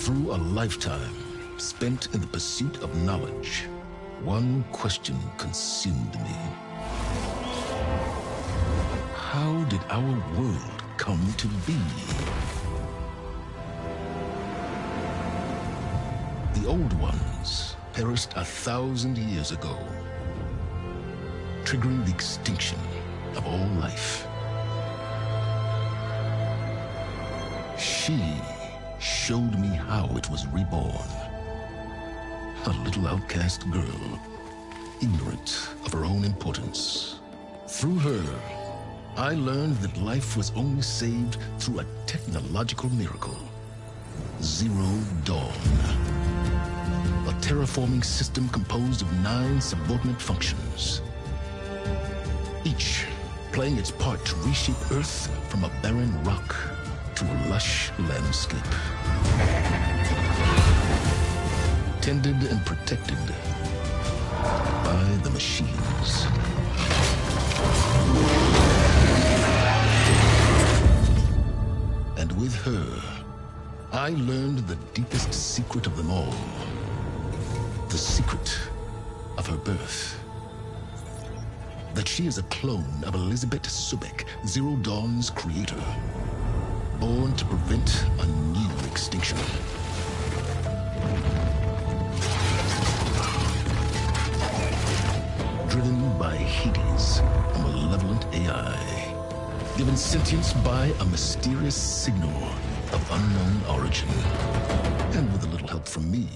Through a lifetime spent in the pursuit of knowledge, one question consumed me. How did our world come to be? The old ones perished 1,000 years ago, triggering the extinction of all life. She showed me how it was reborn. A little outcast girl, ignorant of her own importance. Through her, I learned that life was only saved through a technological miracle. Zero Dawn. A terraforming system composed of 9 subordinate functions, each playing its part to reshape Earth from a barren rock to a lush landscape. Tended and protected by the machines. And with her, I learned the deepest secret of them all. The secret of her birth. That she is a clone of Elizabeth Subek, Zero Dawn's creator. Born to prevent a new extinction. Driven by Hades, a malevolent AI. Given sentience by a mysterious signal of unknown origin. And with a little help from me,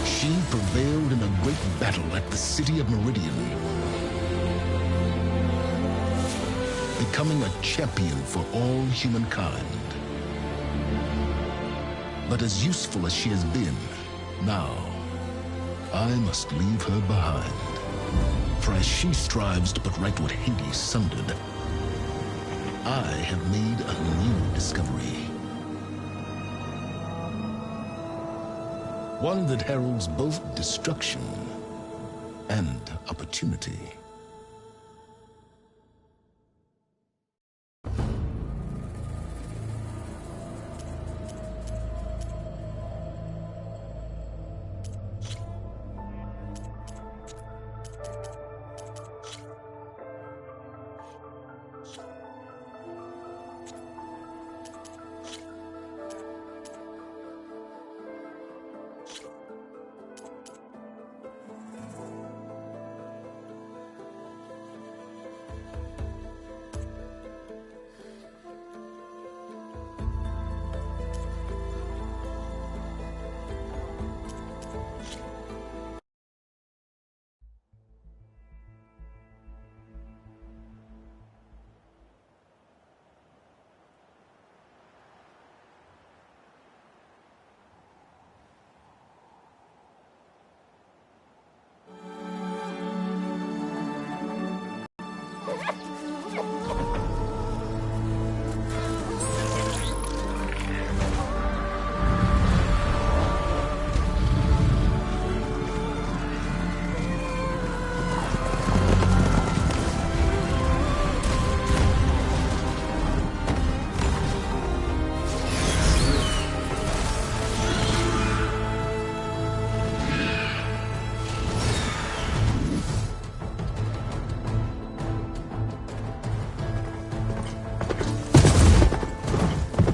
she prevailed in a great battle at the city of Meridian, becoming a champion for all humankind. But as useful as she has been, now I must leave her behind. For as she strives to put right what Hades sundered, I have made a new discovery. One that heralds both destruction and opportunity.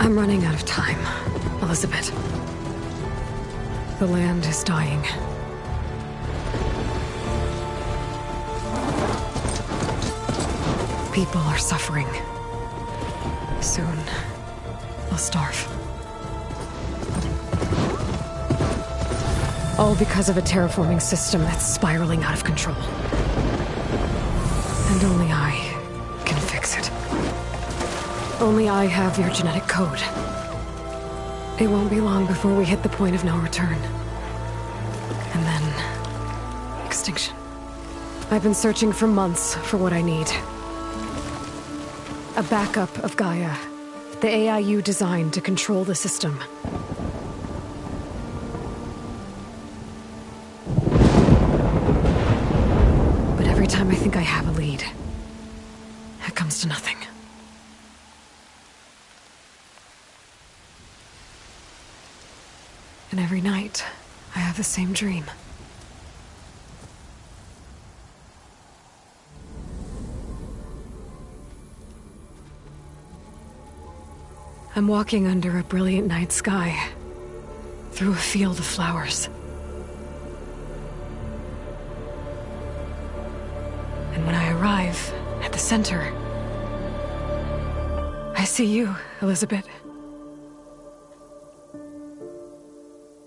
I'm running out of time, Elizabeth. The land is dying. People are suffering. Soon, they'll starve. All because of a terraforming system that's spiraling out of control. And only I can fix it. Only I have your genetic code. It won't be long before we hit the point of no return. And then... extinction. I've been searching for months for what I need. A backup of Gaia. The AI you designed to control the system. But every time I think I have a lead, it comes to nothing. And every night, I have the same dream. I'm walking under a brilliant night sky, through a field of flowers. And when I arrive at the center, I see you, Elizabeth.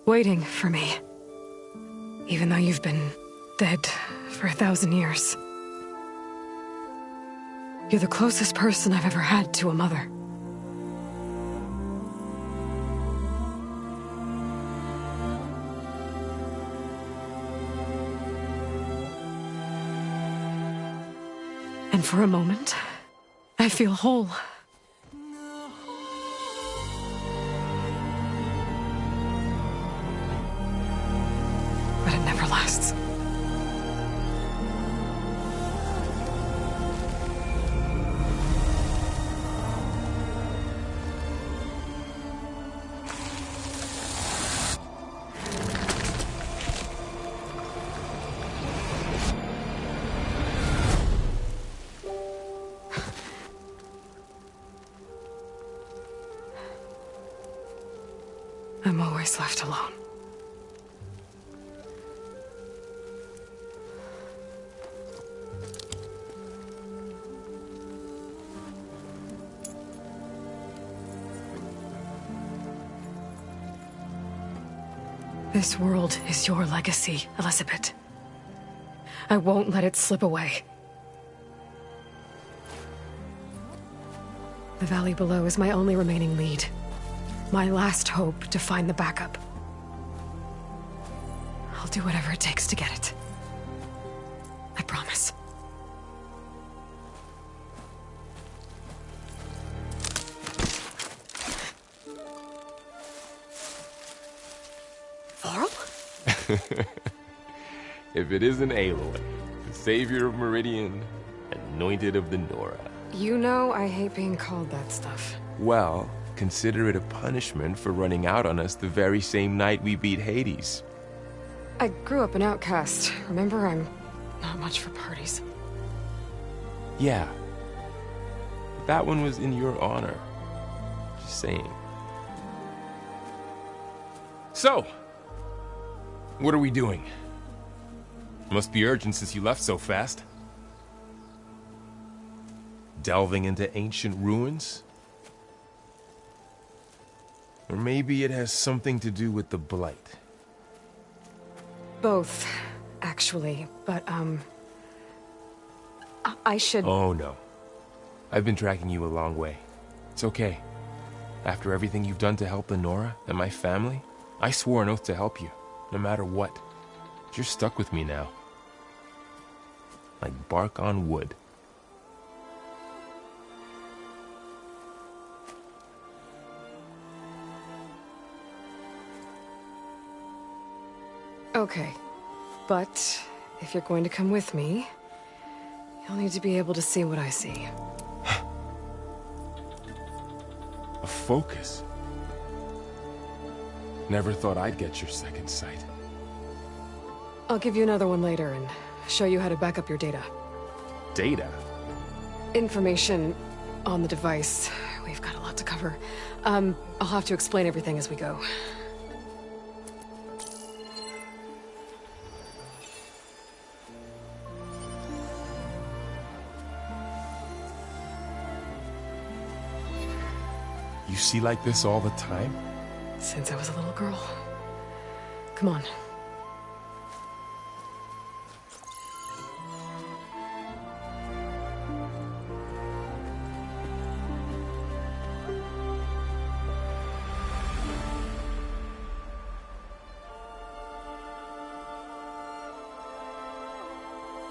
Waiting for me. Even though you've been dead for 1,000 years. You're the closest person I've ever had to a mother. And for a moment, I feel whole. But it never lasts. I'm always left alone. This world is your legacy, Elizabeth. I won't let it slip away. The valley below is my only remaining lead. My last hope to find the backup. I'll do whatever it takes to get it. I promise. Varl? If it isn't Aloy, the savior of Meridian, anointed of the Nora. You know I hate being called that stuff. Well, consider it a punishment for running out on us the very same night we beat Hades. I grew up an outcast. Remember, I'm not much for parties. Yeah. But that one was in your honor. Just saying. So, what are we doing? Must be urgent since you left so fast. Delving into ancient ruins? Or maybe it has something to do with the Blight. Both, actually, but, I should... Oh, no. I've been tracking you a long way. It's okay. After everything you've done to help the Nora and my family, I swore an oath to help you, no matter what. You're stuck with me now. Like bark on wood. Okay, but if you're going to come with me, you'll need to be able to see what I see. A focus? Never thought I'd get your second sight. I'll give you another one later and show you how to back up your data. Data? Information on the device. We've got a lot to cover. I'll have to explain everything as we go. You see like this all the time? Since I was a little girl. Come on.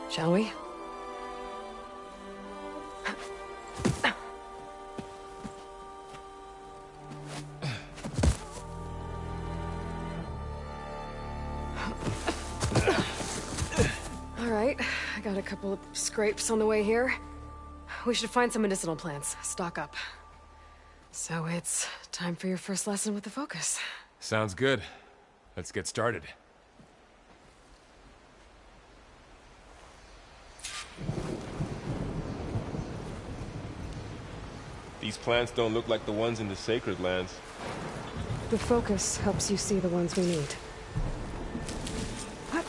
Shall we? Alright, I got a couple of scrapes on the way here. We should find some medicinal plants, stock up. So it's time for your first lesson with the focus. Sounds good. Let's get started. These plants don't look like the ones in the Sacred Lands. The focus helps you see the ones we need. What?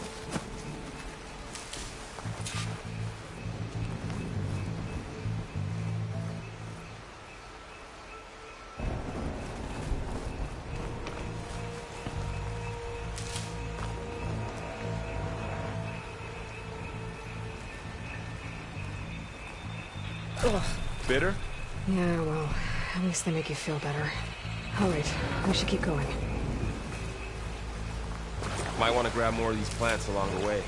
Ugh. Bitter? Yeah, well, at least they make you feel better. All right, we should keep going. Might want to grab more of these plants along the way.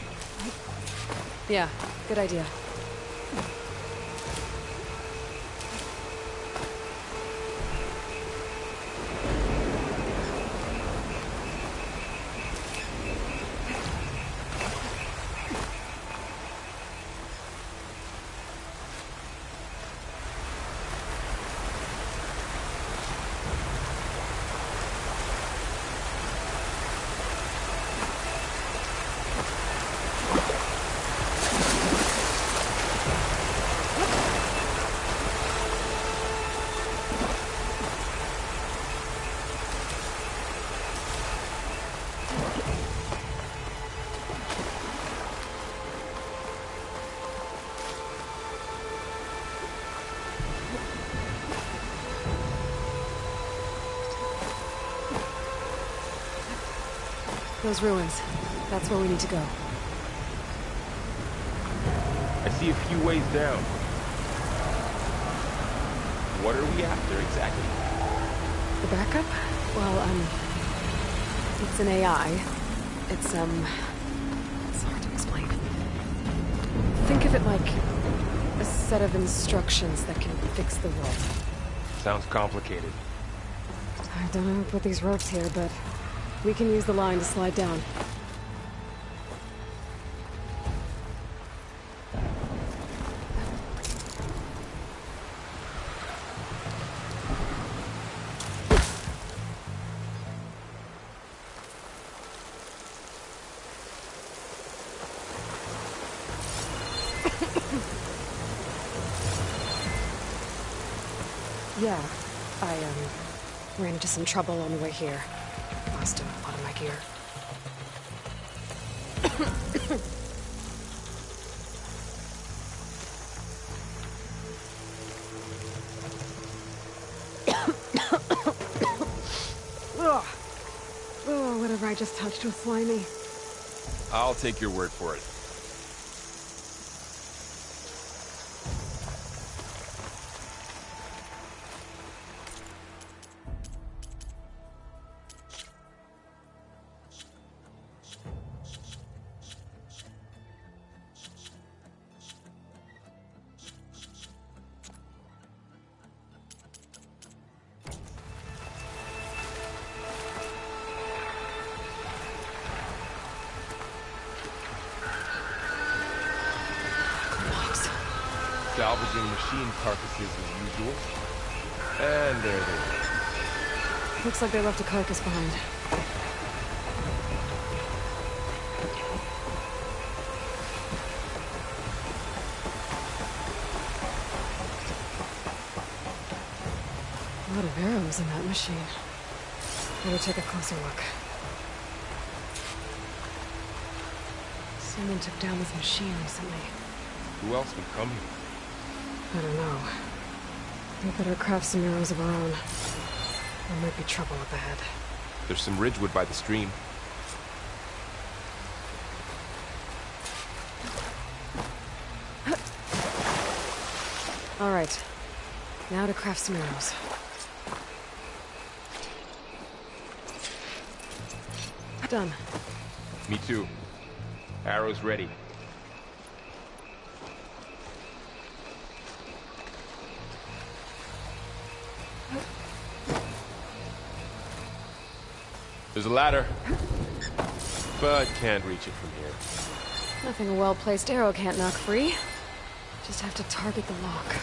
Yeah, good idea. Those ruins. That's where we need to go. I see a few ways down. What are we after exactly? The backup? Well, it's an AI. It's hard to explain. Think of it like a set of instructions that can fix the world. Sounds complicated. I don't know who put these ropes here, but we can use the line to slide down. Yeah, I ran into some trouble on the way here. Lost a lot of my gear. Ugh. Oh, whatever I just touched was slimy. I'll take your word for it. Salvaging machine carcasses as usual. And there they are. Looks like they left a carcass behind. A lot of arrows in that machine. Better take a closer look. Someone took down this machine recently. Who else would come here? I don't know. We better craft some arrows of our own. There might be trouble up ahead. There's some ridgewood by the stream. All right. Now to craft some arrows. Done. Me too. Arrows ready. There's a ladder, but can't reach it from here. Nothing a well-placed arrow can't knock free. Just have to target the lock.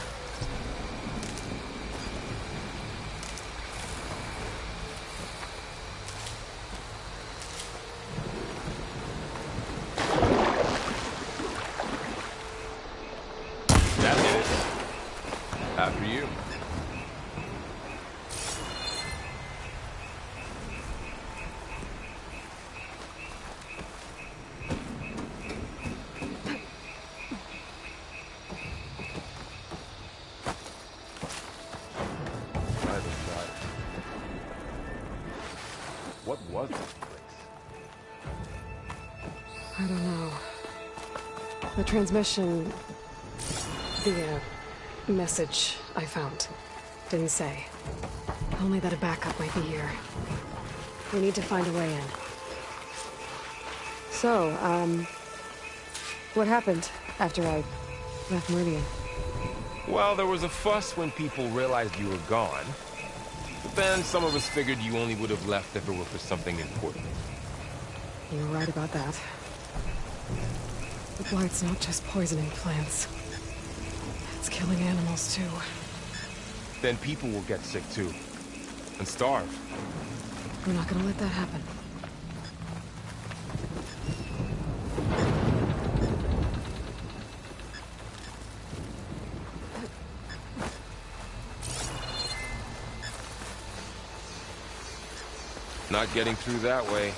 The transmission... The, message I found. Didn't say. Only that a backup might be here. We need to find a way in. So, what happened after I left Meridian? Well, there was a fuss when people realized you were gone. But then some of us figured you only would have left if it were for something important. You're right about that. The blight's not just poisoning plants. It's killing animals, too. Then people will get sick, too. And starve. We're not gonna let that happen. Not getting through that way.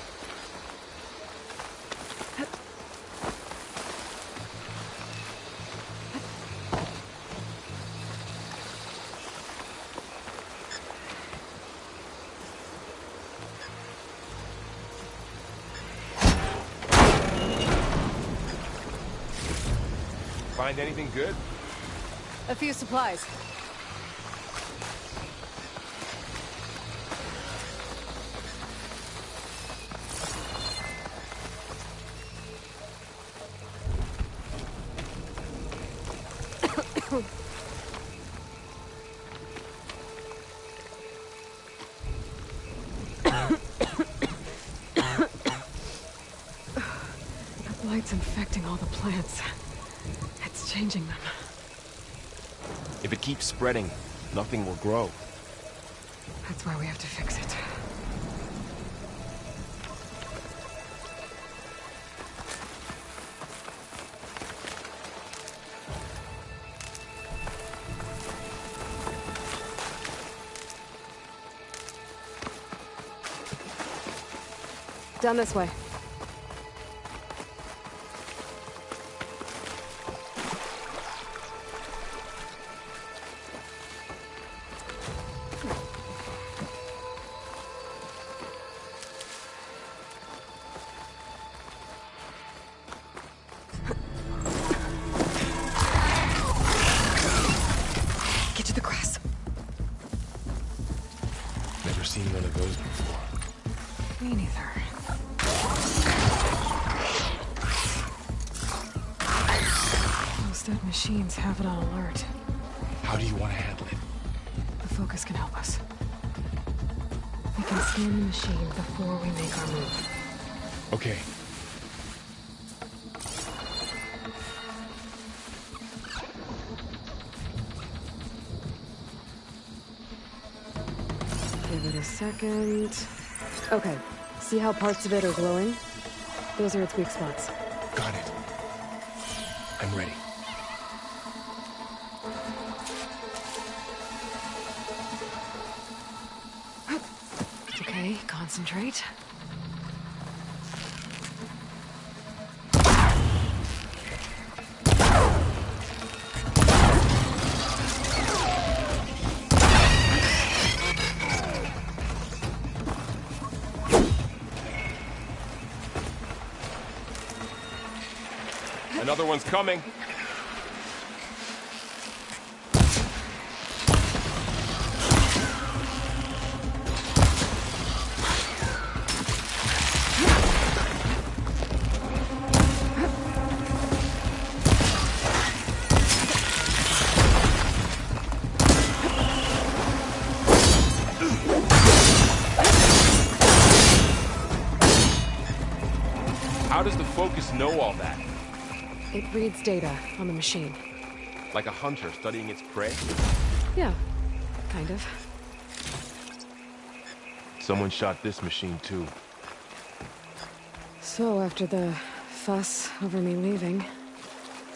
Find anything good? A few supplies. The blight's infecting all the plants. It's changing them. If it keeps spreading, nothing will grow. That's why we have to fix it. Down this way. Get to the grass. Never seen one of those before. Me neither. Those dead machines have it on alert. How do you want to handle it? The focus can help us. We can scan the machine before we make our move. Okay. Give it a second. Okay. See how parts of it are glowing? Those are its weak spots. Got it. I'm ready. Okay, concentrate. Another one's coming. How does the focus know all that? It reads data on the machine. Like a hunter studying its prey? Yeah, kind of. Someone shot this machine too. So, after the fuss over me leaving,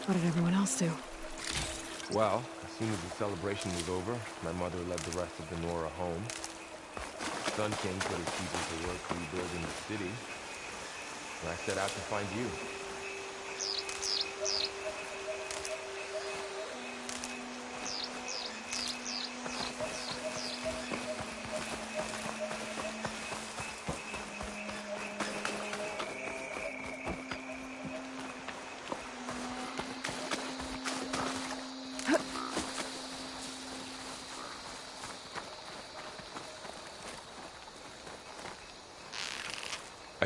what did everyone else do? Well, as soon as the celebration was over, my mother led the rest of the Nora home. Sun King put his people to work rebuilding the city. And I set out to find you.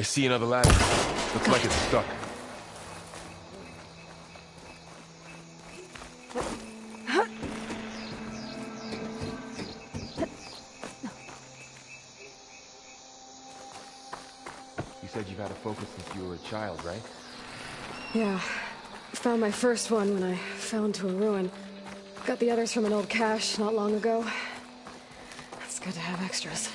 I see another ladder. Looks like it's stuck. You said you've had a focus since you were a child, right? Yeah. Found my first one when I fell into a ruin. Got the others from an old cache not long ago. It's good to have extras.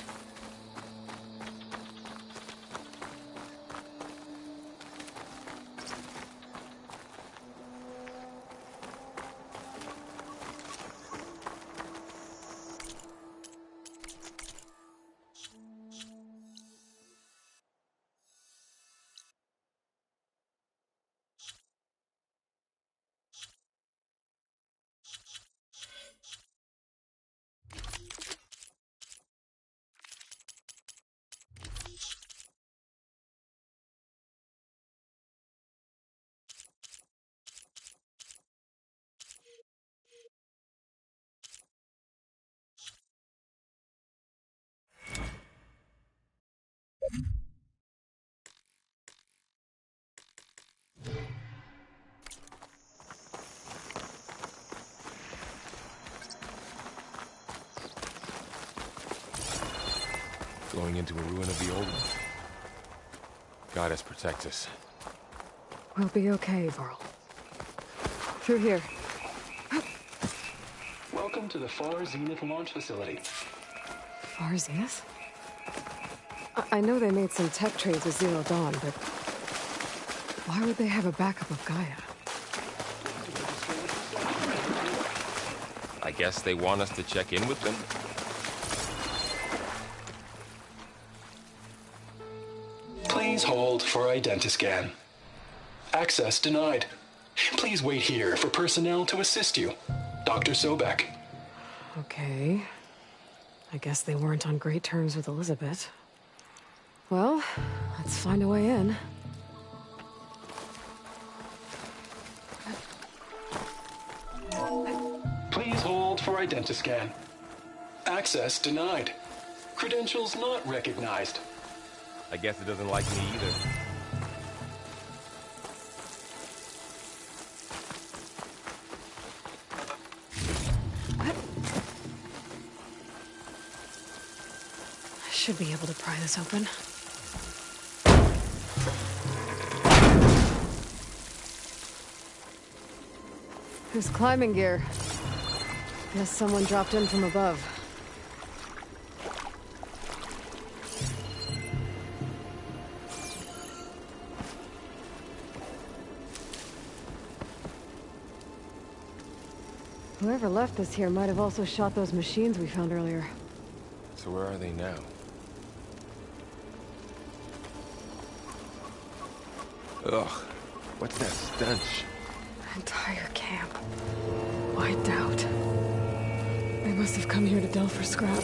Going into a ruin of the old one. Goddess protect us. We'll be okay, Varl. Through here. Welcome to the Far Zenith launch facility. Far Zenith? I know they made some tech trades with Zero Dawn, but why would they have a backup of Gaia? I guess they want us to check in with them? Please hold for identiscan. Access denied. Please wait here for personnel to assist you. Dr. Sobek. Okay. I guess they weren't on great terms with Elizabeth. Well, let's find a way in. Please hold for identiscan. Access denied. Credentials not recognized. I guess it doesn't like me either. I should be able to pry this open. There's climbing gear. Guess someone dropped in from above. Whoever left this here might have also shot those machines we found earlier. So where are they now? Ugh, what's that stench? Entire camp. Wiped out. They must have come here to delve for scrap.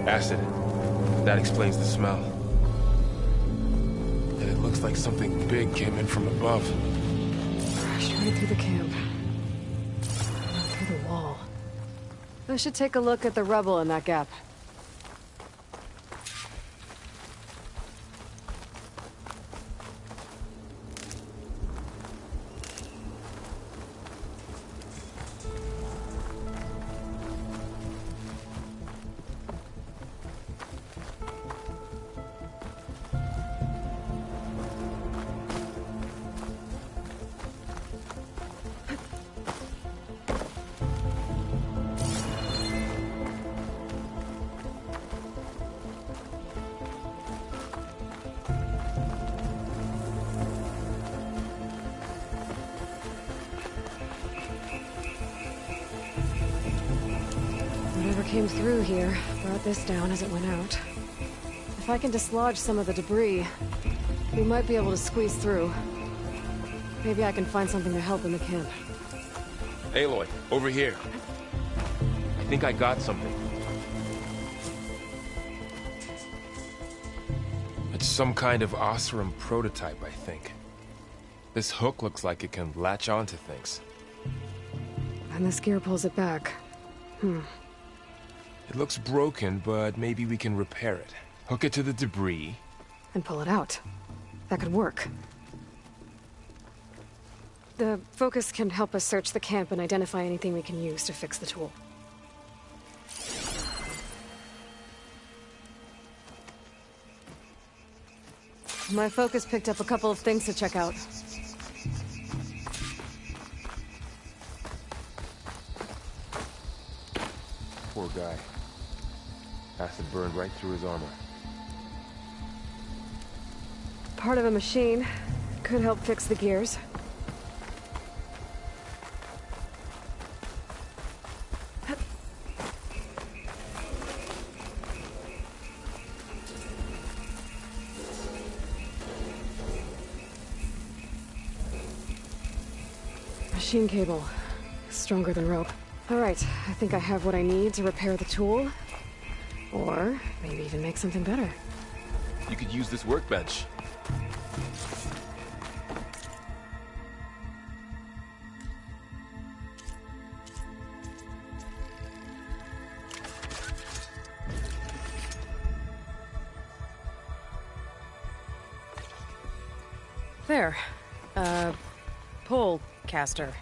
Acid. That explains the smell. And it looks like something big came in from above. Crashed right through the camp. Right through the wall. I should take a look at the rubble in that gap. Whatever came through here brought this down as it went out. If I can dislodge some of the debris, we might be able to squeeze through. Maybe I can find something to help in the camp. Aloy, over here. I think I got something. It's some kind of Osram prototype, I think. This hook looks like it can latch onto things. And this gear pulls it back. It looks broken, but maybe we can repair it. Hook it to the debris, and pull it out. That could work. The focus can help us search the camp and identify anything we can use to fix the tool. My focus picked up a couple of things to check out. Poor guy. Acid burned right through his armor. Part of a machine. Could help fix the gears. Machine cable. Stronger than rope. Alright, I think I have what I need to repair the tool. Or maybe even make something better. You could use this workbench. There. Pole caster.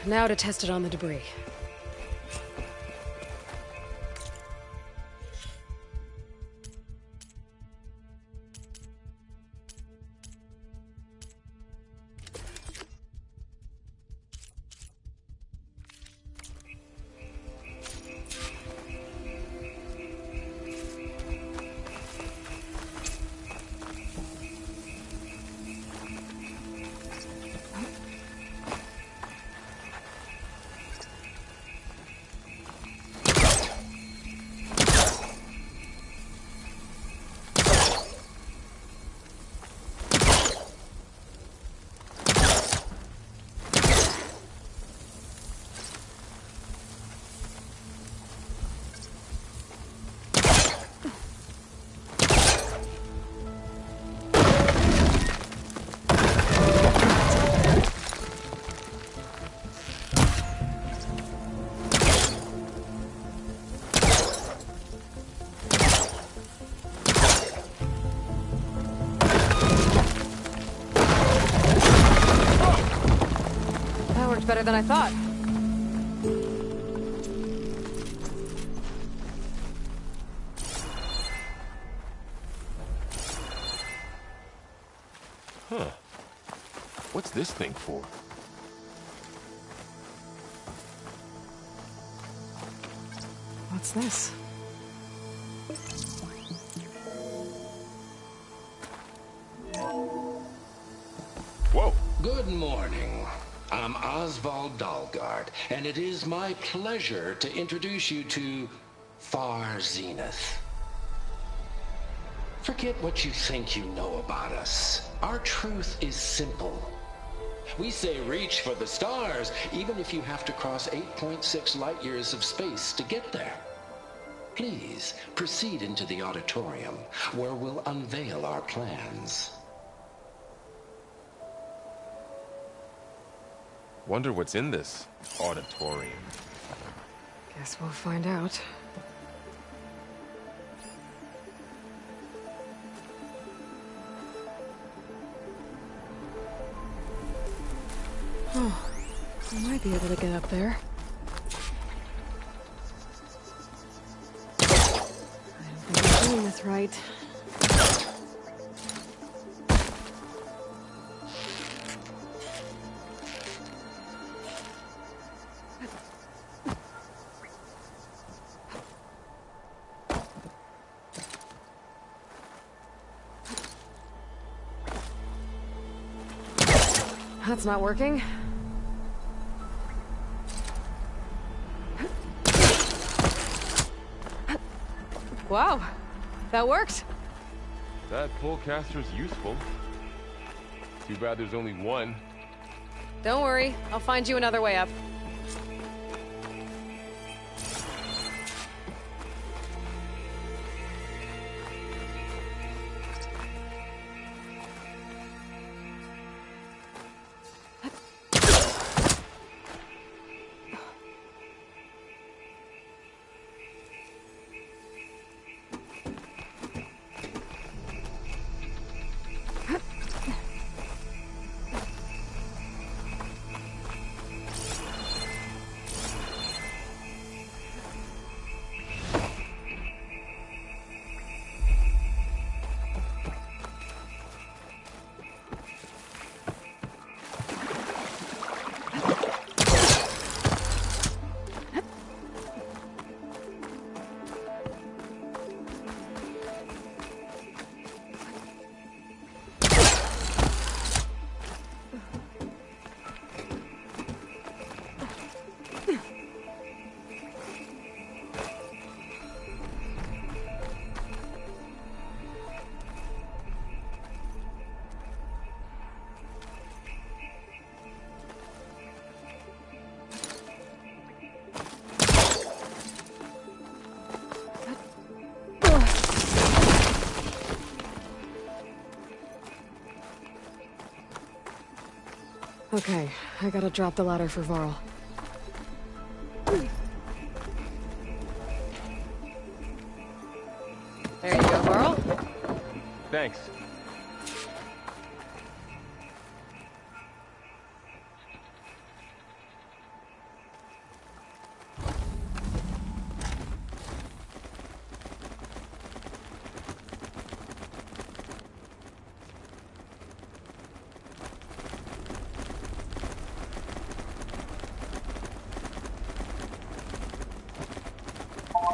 Now to test it on the debris. Better than I thought. Huh. What's this thing for? What's this? Whoa! Good morning. I'm Oswald Dalgard, and it is my pleasure to introduce you to Far Zenith. Forget what you think you know about us. Our truth is simple. We say reach for the stars, even if you have to cross 8.6 light years of space to get there. Please proceed into the auditorium, where we'll unveil our plans. Wonder what's in this auditorium. Guess we'll find out. Oh, I might be able to get up there. I don't think I'm doing this right. That's not working. Wow, that worked. That pullcaster's useful. Too bad there's only one. Don't worry, I'll find you another way up. Okay, I gotta drop the ladder for Varl. There you go, Varl. Thanks.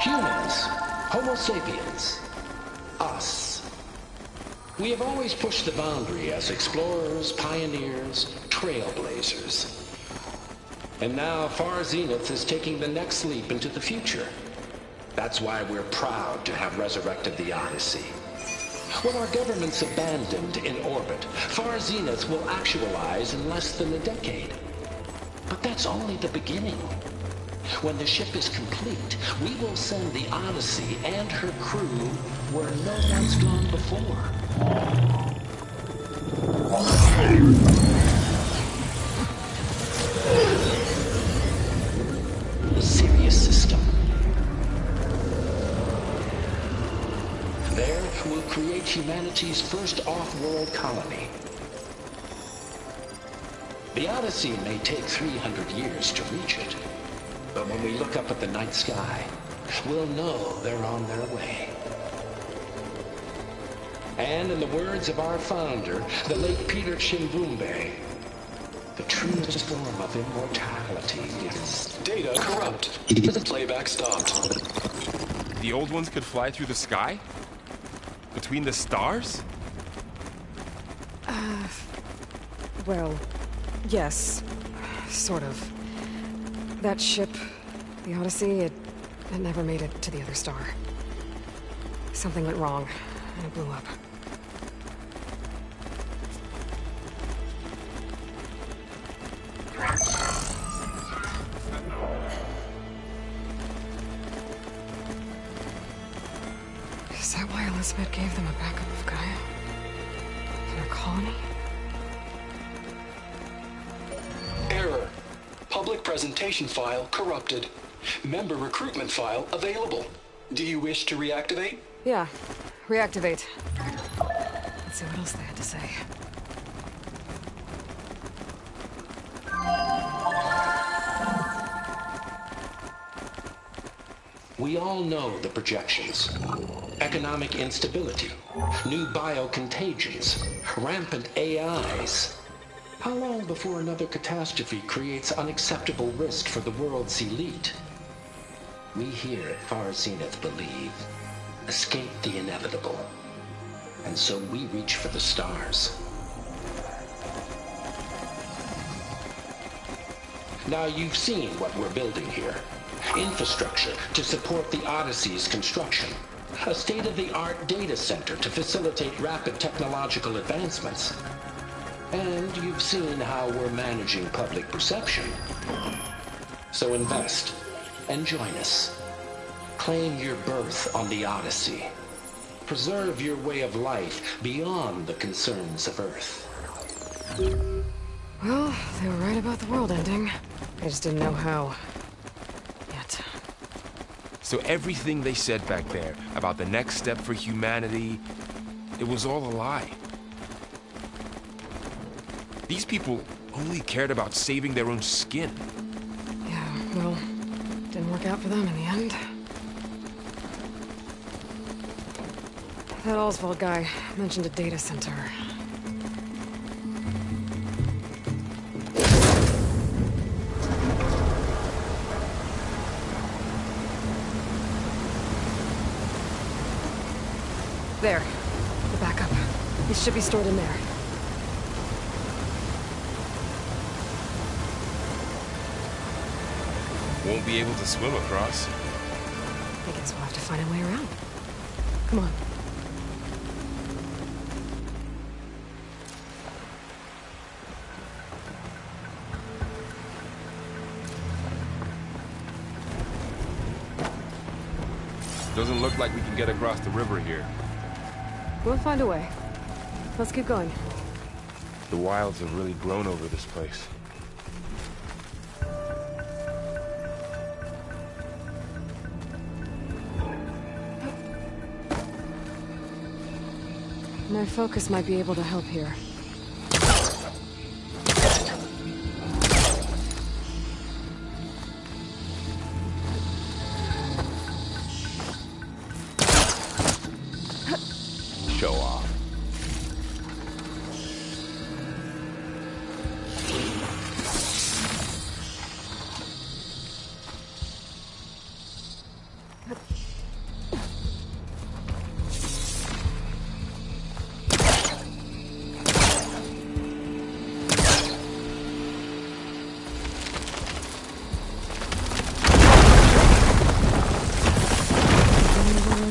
Humans, Homo sapiens, us. We have always pushed the boundary as explorers, pioneers, trailblazers. And now Far Zenith is taking the next leap into the future. That's why we're proud to have resurrected the Odyssey. What our governments abandoned in orbit, Far Zenith will actualize in less than a decade. But that's only the beginning. When the ship is complete, we will send the Odyssey and her crew where no one's gone before. The Sirius system. There we'll create humanity's first off-world colony. The Odyssey may take 300 years to reach it. But when we look up at the night sky, we'll know they're on their way. And in the words of our founder, the late Peter Chimbumbe, the truest form of immortality is... Data corrupt. Playback stopped. The old ones could fly through the sky? Between the stars? Well, yes. Sort of. That ship, the Odyssey, it never made it to the other star. Something went wrong, and it blew up. Is that why Elizabeth gave them a backup of Gaia? In her colony? Error. Public presentation file corrupted. Member recruitment file available. Do you wish to reactivate? Yeah, reactivate. Let's see what else they had to say. We all know the projections. Economic instability, new biocontagions, rampant AIs. How long before another catastrophe creates unacceptable risk for the world's elite? We here at Far Zenith believe, escape the inevitable. And so we reach for the stars. Now you've seen what we're building here. Infrastructure to support the Odyssey's construction. A state-of-the-art data center to facilitate rapid technological advancements. And you've seen how we're managing public perception. So invest and join us. Claim your berth on the Odyssey. Preserve your way of life beyond the concerns of Earth. Well, they were right about the world ending. I just didn't know how. Yet. So everything they said back there about the next step for humanity, it was all a lie. These people only cared about saving their own skin. Yeah, well, didn't work out for them in the end. That Oswald guy mentioned a data center. There. The backup. It should be stored in there. Won't be able to swim across. I guess we'll have to find a way around. Come on. Doesn't look like we can get across the river here. We'll find a way. Let's keep going. The wilds have really grown over this place. My focus might be able to help here. Show off.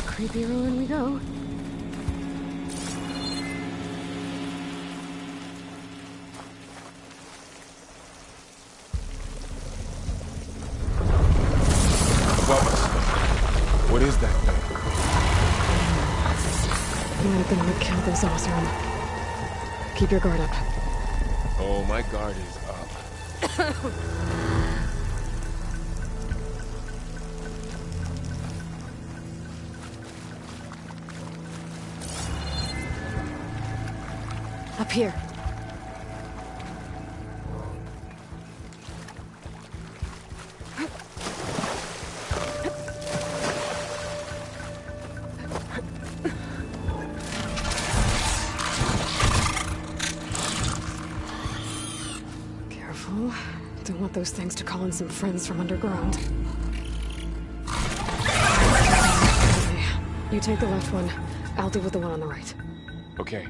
Creepy ruin we go. What is that thing? Might have been what killed this Osram. Keep your guard up. Oh, my guard is up. Up here. Careful. Don't want those things to call in some friends from underground. Okay. You take the left one. I'll deal with the one on the right. Okay.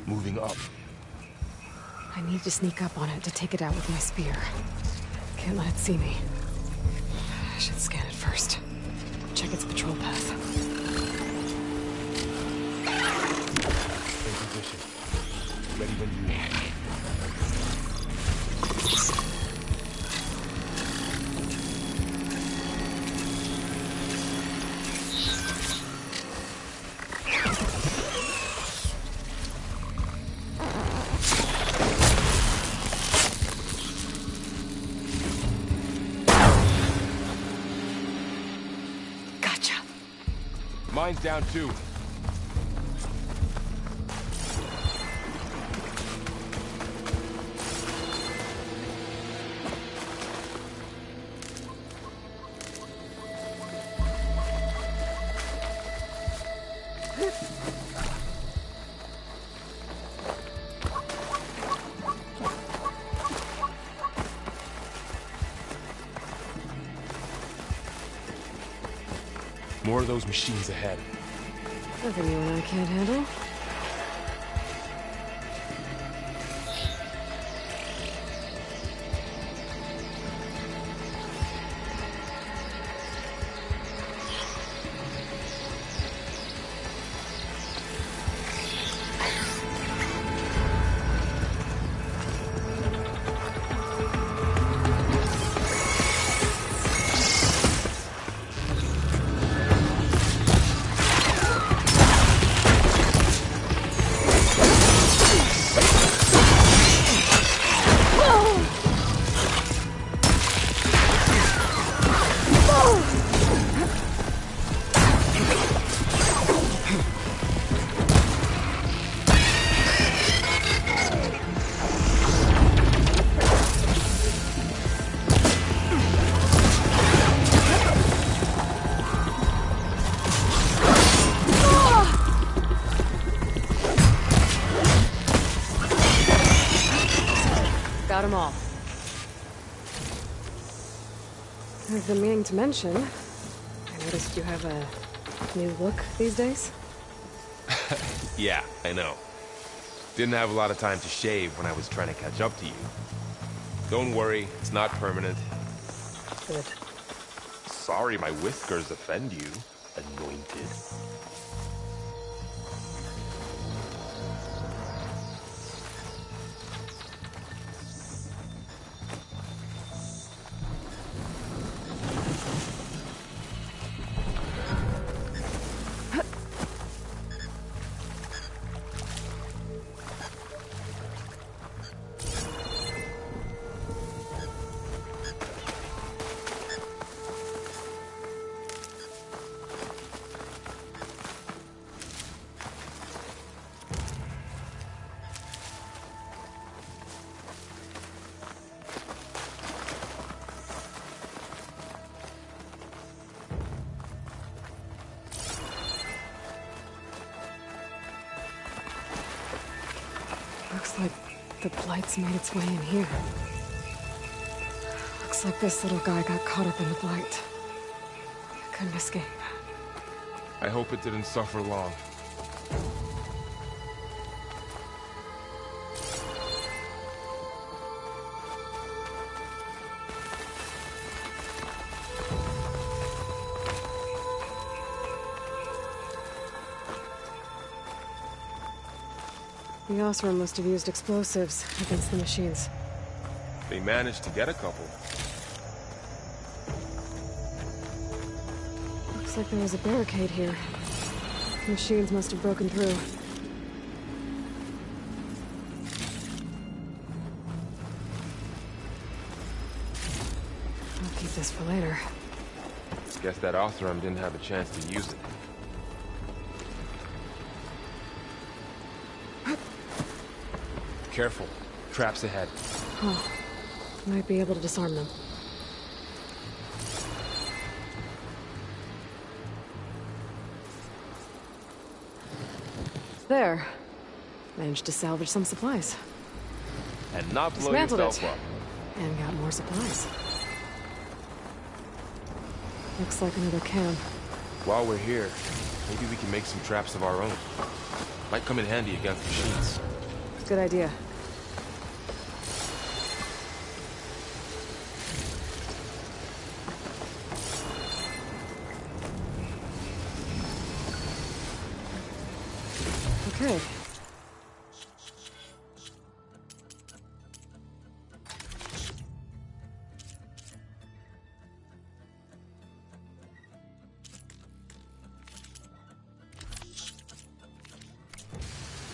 Moving up. I need to sneak up on it to take it out with my spear. Can't let it see me. I should scan it first. Check its patrol path. In position. Ready when you are. Mine's down too. More of those machines ahead. Nothing you and I can't handle. Got them all. I've been meaning to mention, I noticed you have a new look these days. Yeah, I know. Didn't have a lot of time to shave when I was trying to catch up to you. Don't worry, it's not permanent. Good. Sorry my whiskers offend you, anointed. Looks like the Blight's made its way in here. Looks like this little guy got caught up in the Blight. Couldn't escape. I hope it didn't suffer long. The Osram must have used explosives against the machines. They managed to get a couple. Looks like there was a barricade here. Machines must have broken through. I'll keep this for later. Guess that Othram didn't have a chance to use it. Careful. Traps ahead. Oh, might be able to disarm them. There. Managed to salvage some supplies. And not blow Dismantled yourself it. up. And got more supplies. Looks like another camp. While we're here, maybe we can make some traps of our own. Might come in handy against machines. Good idea. Okay.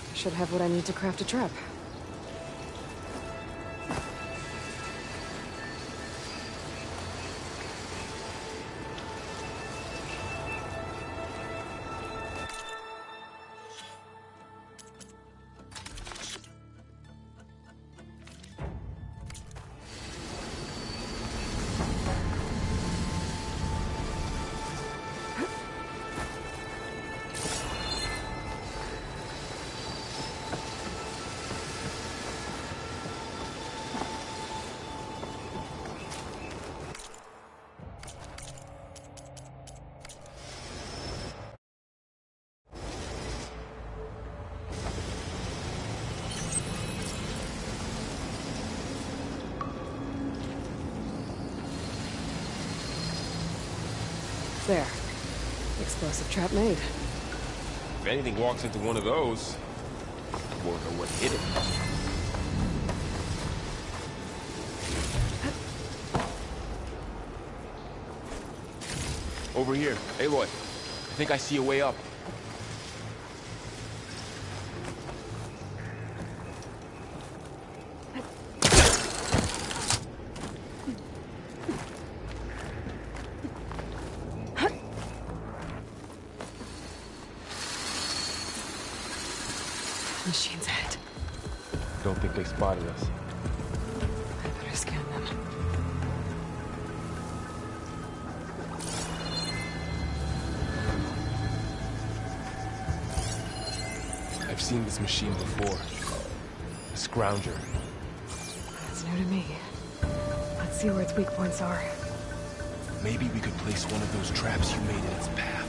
I should have what I need to craft a trap. There. Explosive trap made. If anything walks into one of those, I won't know what hit it. Over here. Aloy, I think I see a way up. Machines ahead. Don't think they spotted us. I better scan them. I've seen this machine before. A scrounger. That's new to me. Let's see where its weak points are. Maybe we could place one of those traps you made in its path.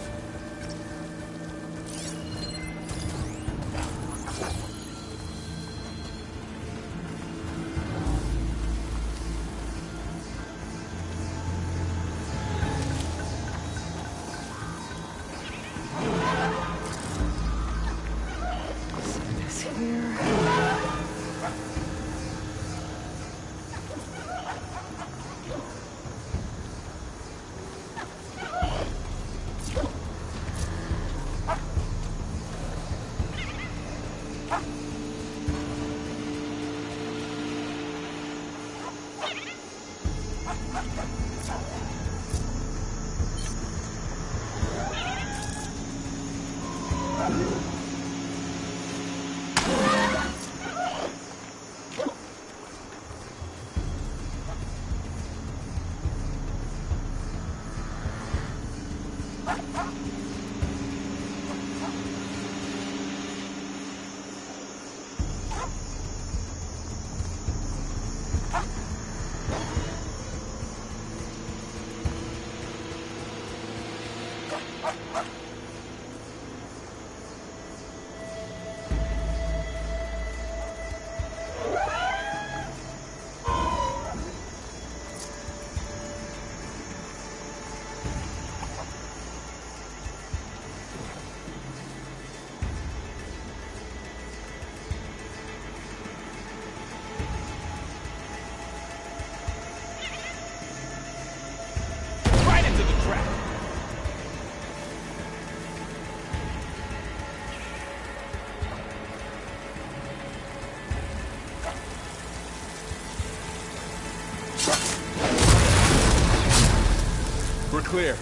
clear.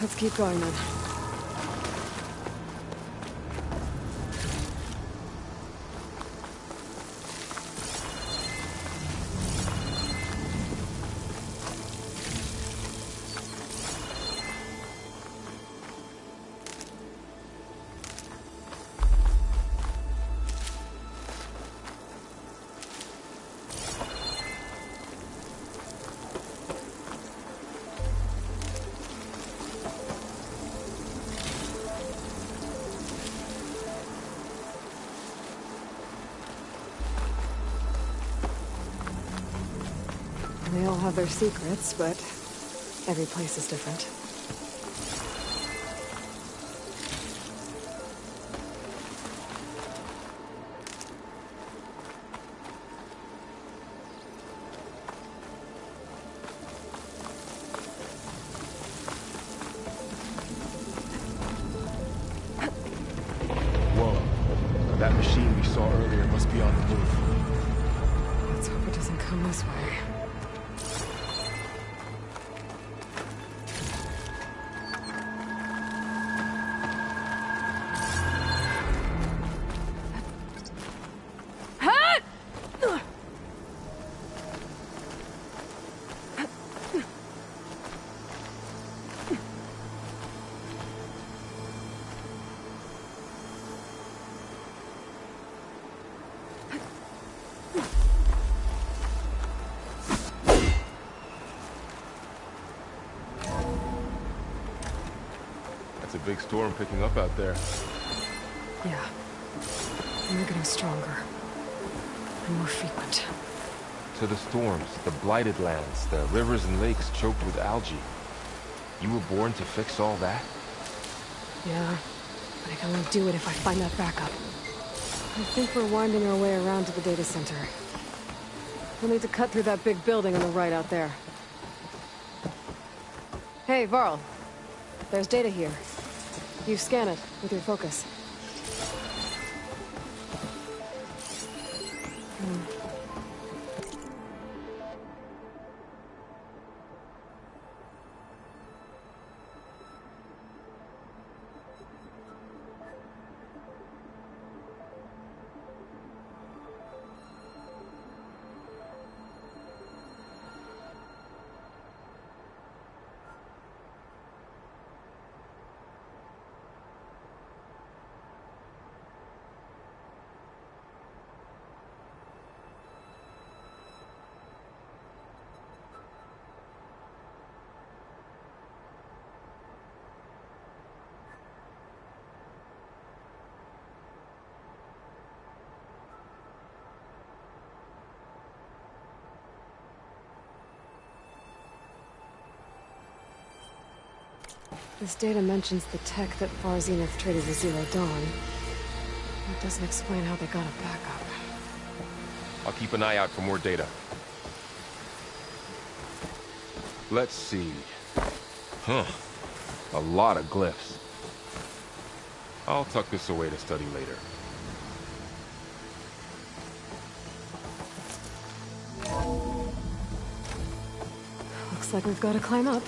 Let's keep going then. They all have their secrets, but every place is different. Whoa. That machine we saw earlier must be on the move. Let's hope it doesn't come this way. It's a big storm picking up out there. Yeah. And they're getting stronger. And more frequent. To the storms, the blighted lands, the rivers and lakes choked with algae. You were born to fix all that? Yeah. But I can only do it if I find that backup. I think we're winding our way around to the data center. We'll need to cut through that big building on the right out there. Hey, Varl. There's data here. You scan it with your focus. This data mentions the tech that Far Zenith traded with Zero Dawn. It doesn't explain how they got a backup. I'll keep an eye out for more data. Let's see. Huh. A lot of glyphs. I'll tuck this away to study later. Looks like we've got to climb up.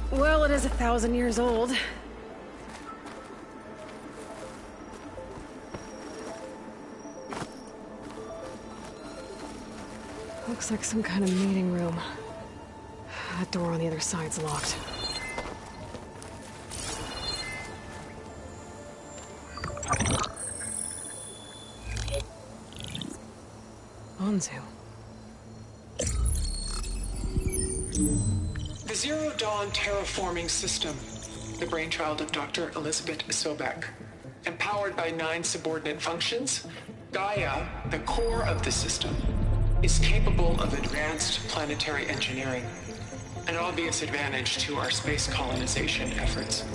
Well, it is 1,000 years old. Looks like some kind of meeting room. That door on the other side's locked. Anzu. The Zero Dawn terraforming system, the brainchild of Dr. Elizabeth Sobek. Empowered by 9 subordinate functions, Gaia, the core of the system, is capable of advanced planetary engineering, an obvious advantage to our space colonization efforts.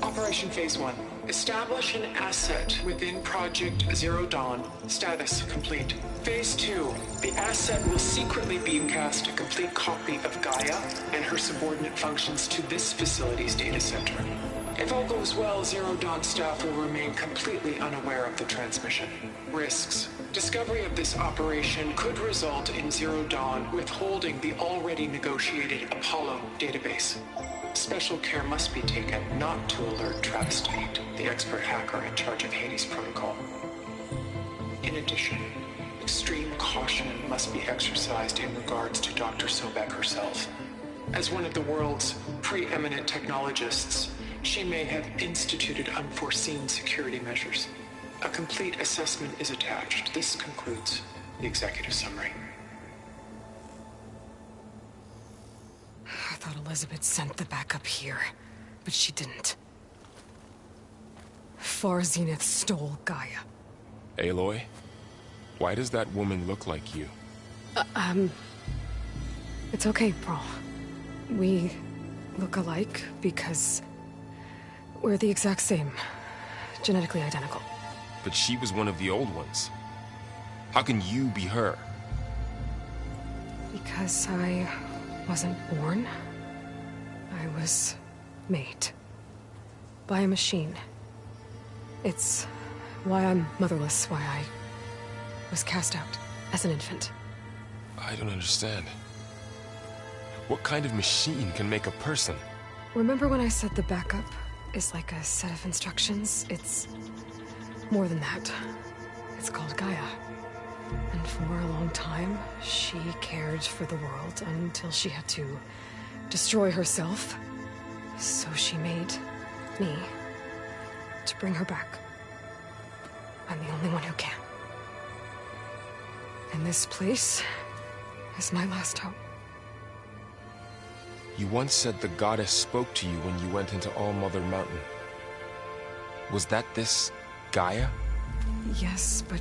Operation Phase 1. Establish an asset within Project Zero Dawn. Status complete. Phase 2. The asset will secretly beamcast a complete copy of Gaia and her subordinate functions to this facility's data center. If all goes well, Zero Dawn staff will remain completely unaware of the transmission. Risks. Discovery of this operation could result in Zero Dawn withholding the already negotiated Apollo database. Special care must be taken not to alert Travis Tate, the expert hacker in charge of Hades Protocol. In addition, extreme caution must be exercised in regards to Dr. Sobek herself. As one of the world's preeminent technologists, she may have instituted unforeseen security measures. A complete assessment is attached. This concludes the executive summary. I thought Elizabeth sent the backup here, but she didn't. Far Zenith stole Gaia. Aloy, why does that woman look like you? It's okay, Pearl. We look alike because we're the exact same. Genetically identical. But she was one of the old ones. How can you be her? Because I wasn't born. I was made. By a machine. It's why I'm motherless, why I was cast out as an infant. I don't understand. What kind of machine can make a person? Remember when I said the backup is like a set of instructions? It's more than that. It's called Gaia. And for a long time, she cared for the world until she had to destroy herself. So she made me to bring her back. I'm the only one who can. And this place is my last hope. You once said the goddess spoke to you when you went into All-Mother Mountain. Was that this Gaia? Yes, but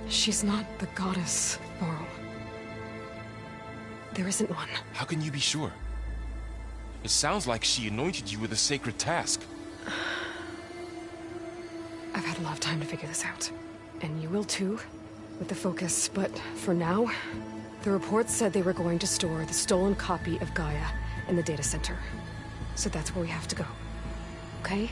she's not the goddess, Laurel. There isn't one. How can you be sure? It sounds like she anointed you with a sacred task. I've had a lot of time to figure this out. And you will too, with the focus. But for now, the report said they were going to store the stolen copy of Gaia in the data center. So that's where we have to go. Okay?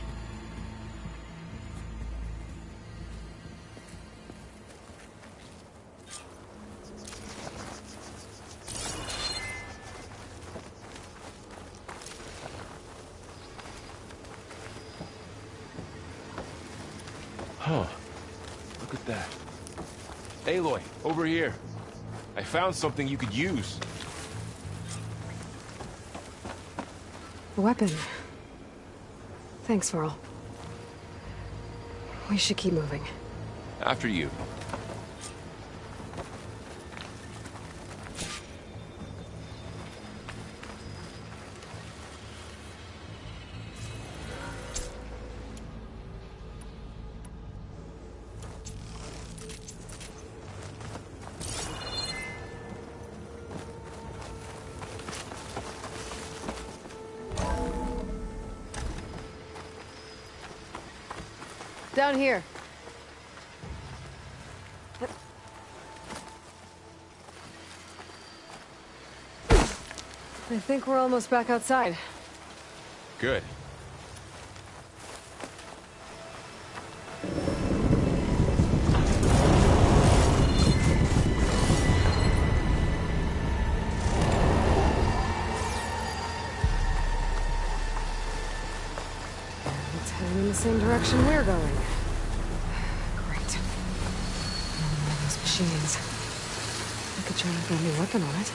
Huh. Look at that. Aloy, over here. I found something you could use. A weapon. Thanks, Varl. We should keep moving. After you. Down here. I think we're almost back outside. Good. It's heading in the same direction we're going. Great. Another one of those machines. I could try to throw a new weapon on it.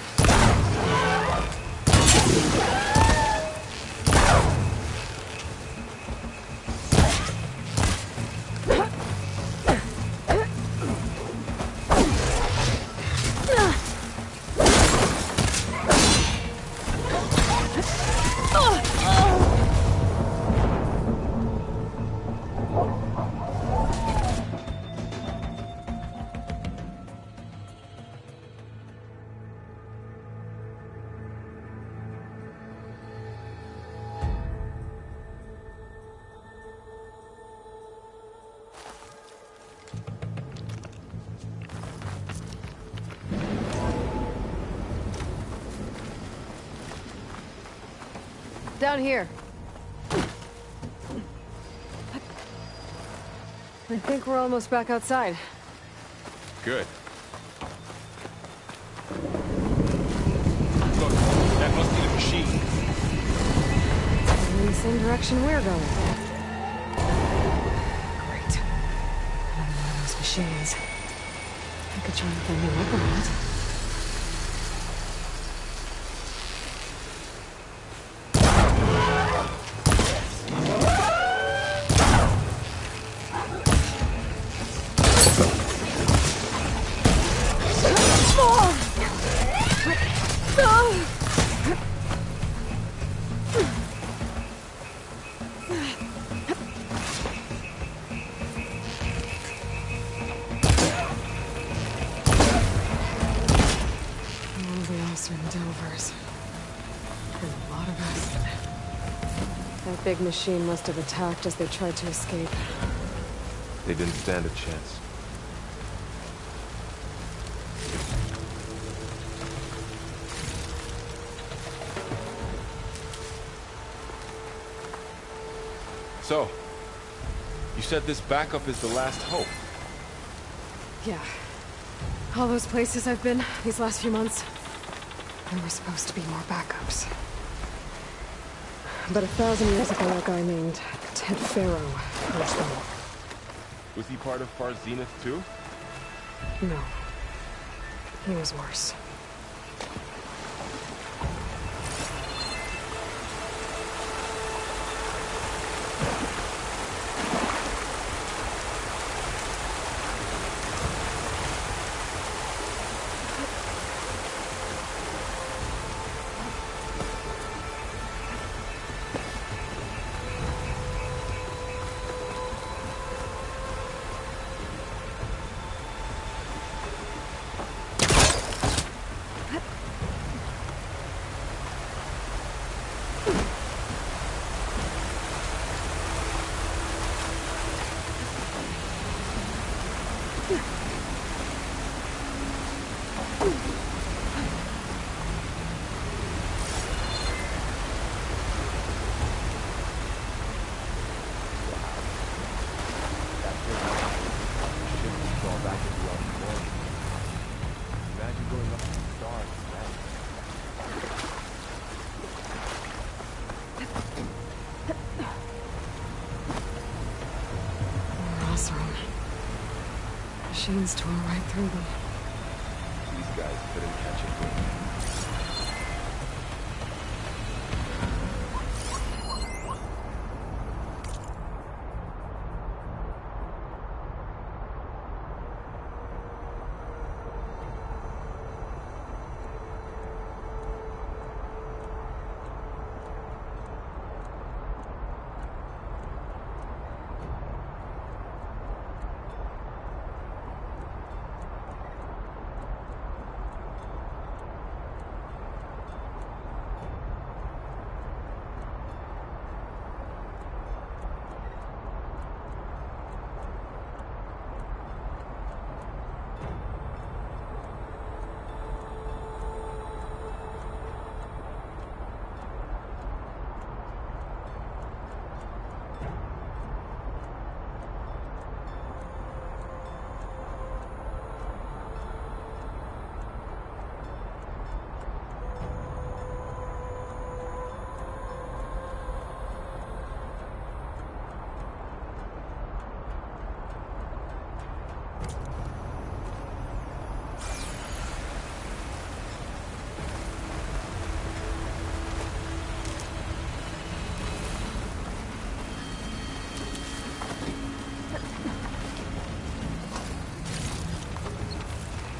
Down here. I think we're almost back outside. Good. Look, that must be the machine. In the same direction we're going. Great. Another one of those machines. I could try and find a workaround. That big machine must have attacked as they tried to escape. They didn't stand a chance. So, you said this backup is the last hope. Yeah. All those places I've been these last few months, there were supposed to be more backups. But 1,000 years ago, a guy named Ted Faro closed them. Was he part of Far Zenith too? No. He was worse. Machines tore right through them. These guys couldn't catch it.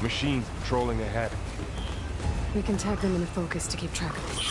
Machines patrolling ahead. We can tag them in a focus to keep track of them.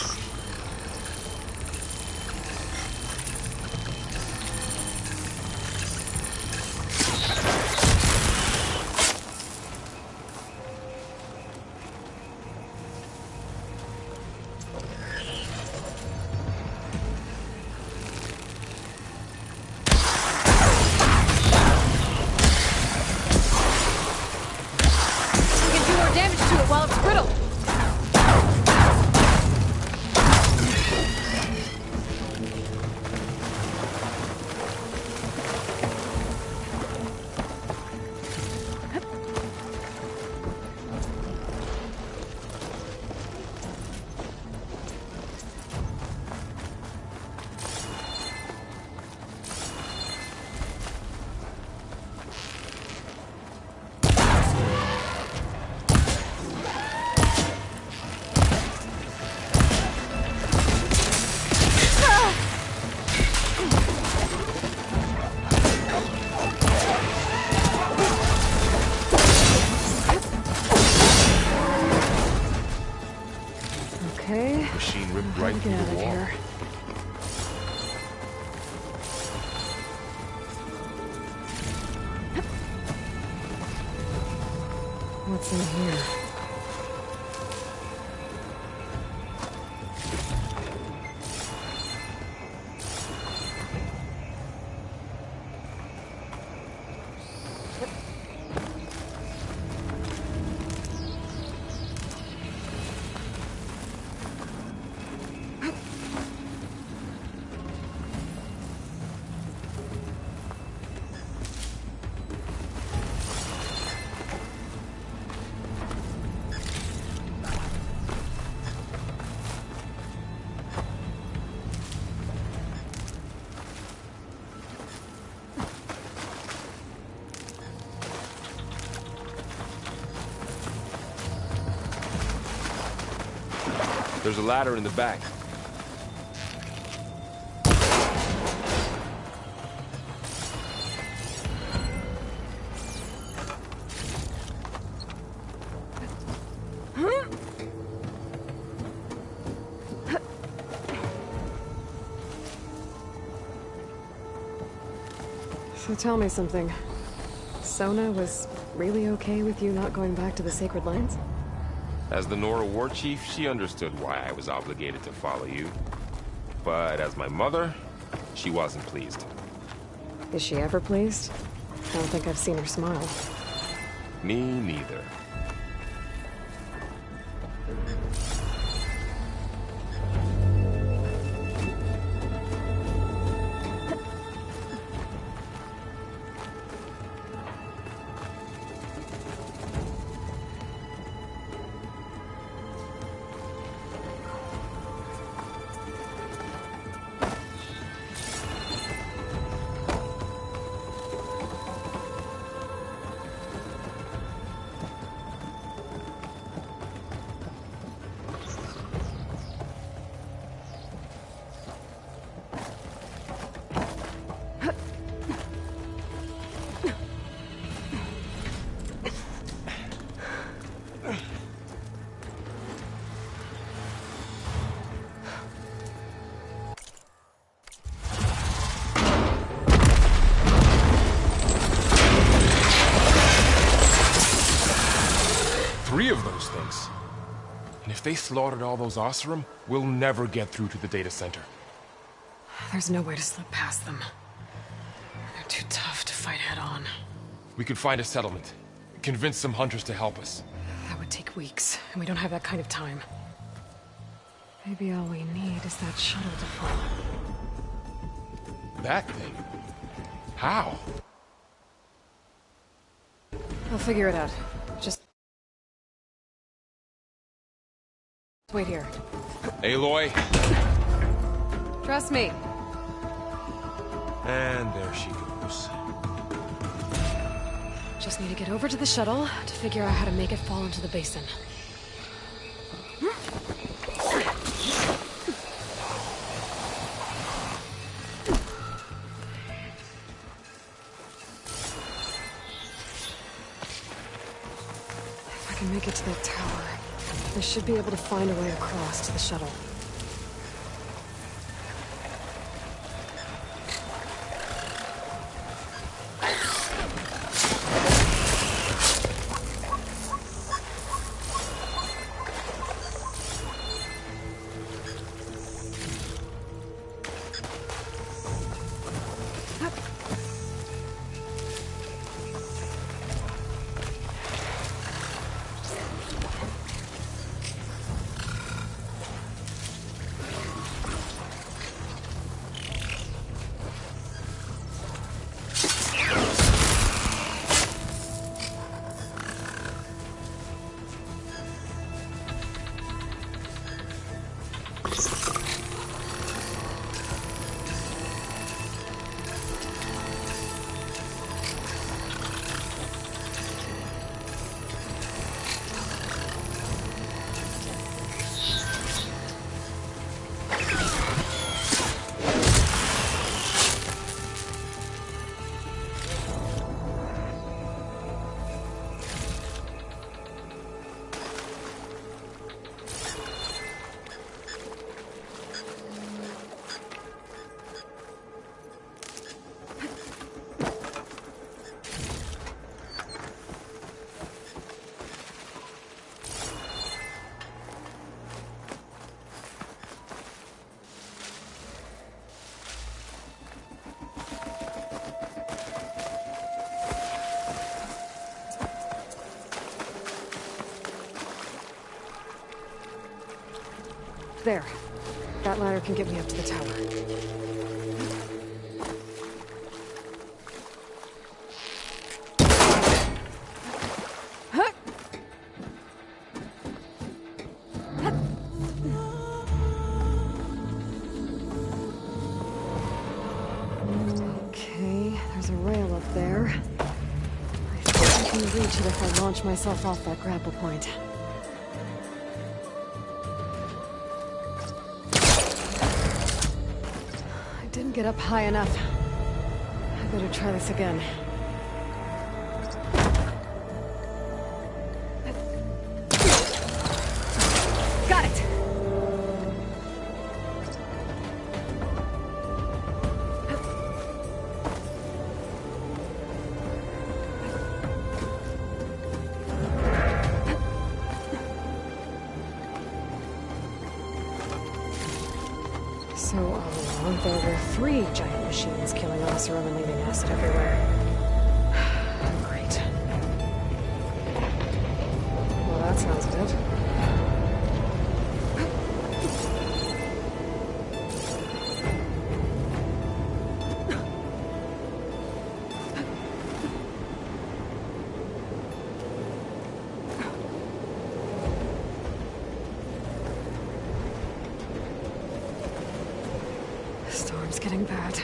through Get out the of wall. here. What's in here? There's a ladder in the back. So tell me something. Sona was really okay with you not going back to the Sacred Lands? As the Nora war chief, she understood why I was obligated to follow you. But as my mother, she wasn't pleased. Is she ever pleased? I don't think I've seen her smile. Me neither. Three of those things. And if they slaughtered all those Oseram, we'll never get through to the data center. There's no way to slip past them. They're too tough to fight head-on. We could find a settlement. Convince some hunters to help us. That would take weeks, and we don't have that kind of time. Maybe all we need is that shuttle to fall. That thing? How? I'll figure it out. Just wait here. Aloy. Trust me. And there she goes. Just need to get over to the shuttle to figure out how to make it fall into the basin. If I can make it to that tower, I should be able to find a way across to the shuttle. There. That ladder can get me up to the tower. Okay, there's a rail up there. I think I can reach it if I launch myself off that grapple point. I didn't get up high enough. I better try this again. Got it! So all along, there were 3 giant machines killing Osram and leaving acid everywhere. Great. Well, that sounds good. Storm's getting bad.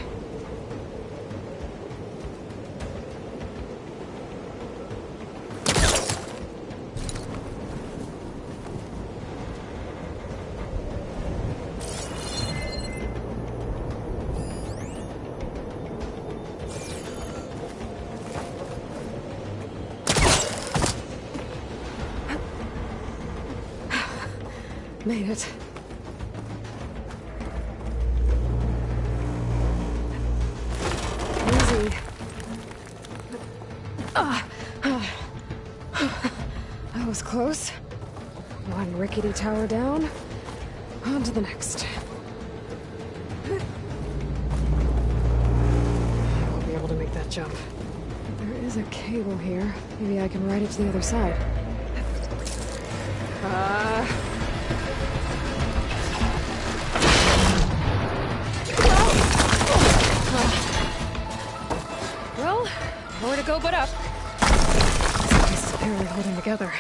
Made it. Easy. That was close. One rickety tower down. On to the next. I won't be able to make that jump. There is a cable here. Maybe I can ride it to the other side. Well, nowhere to go but up. This place is barely holding together.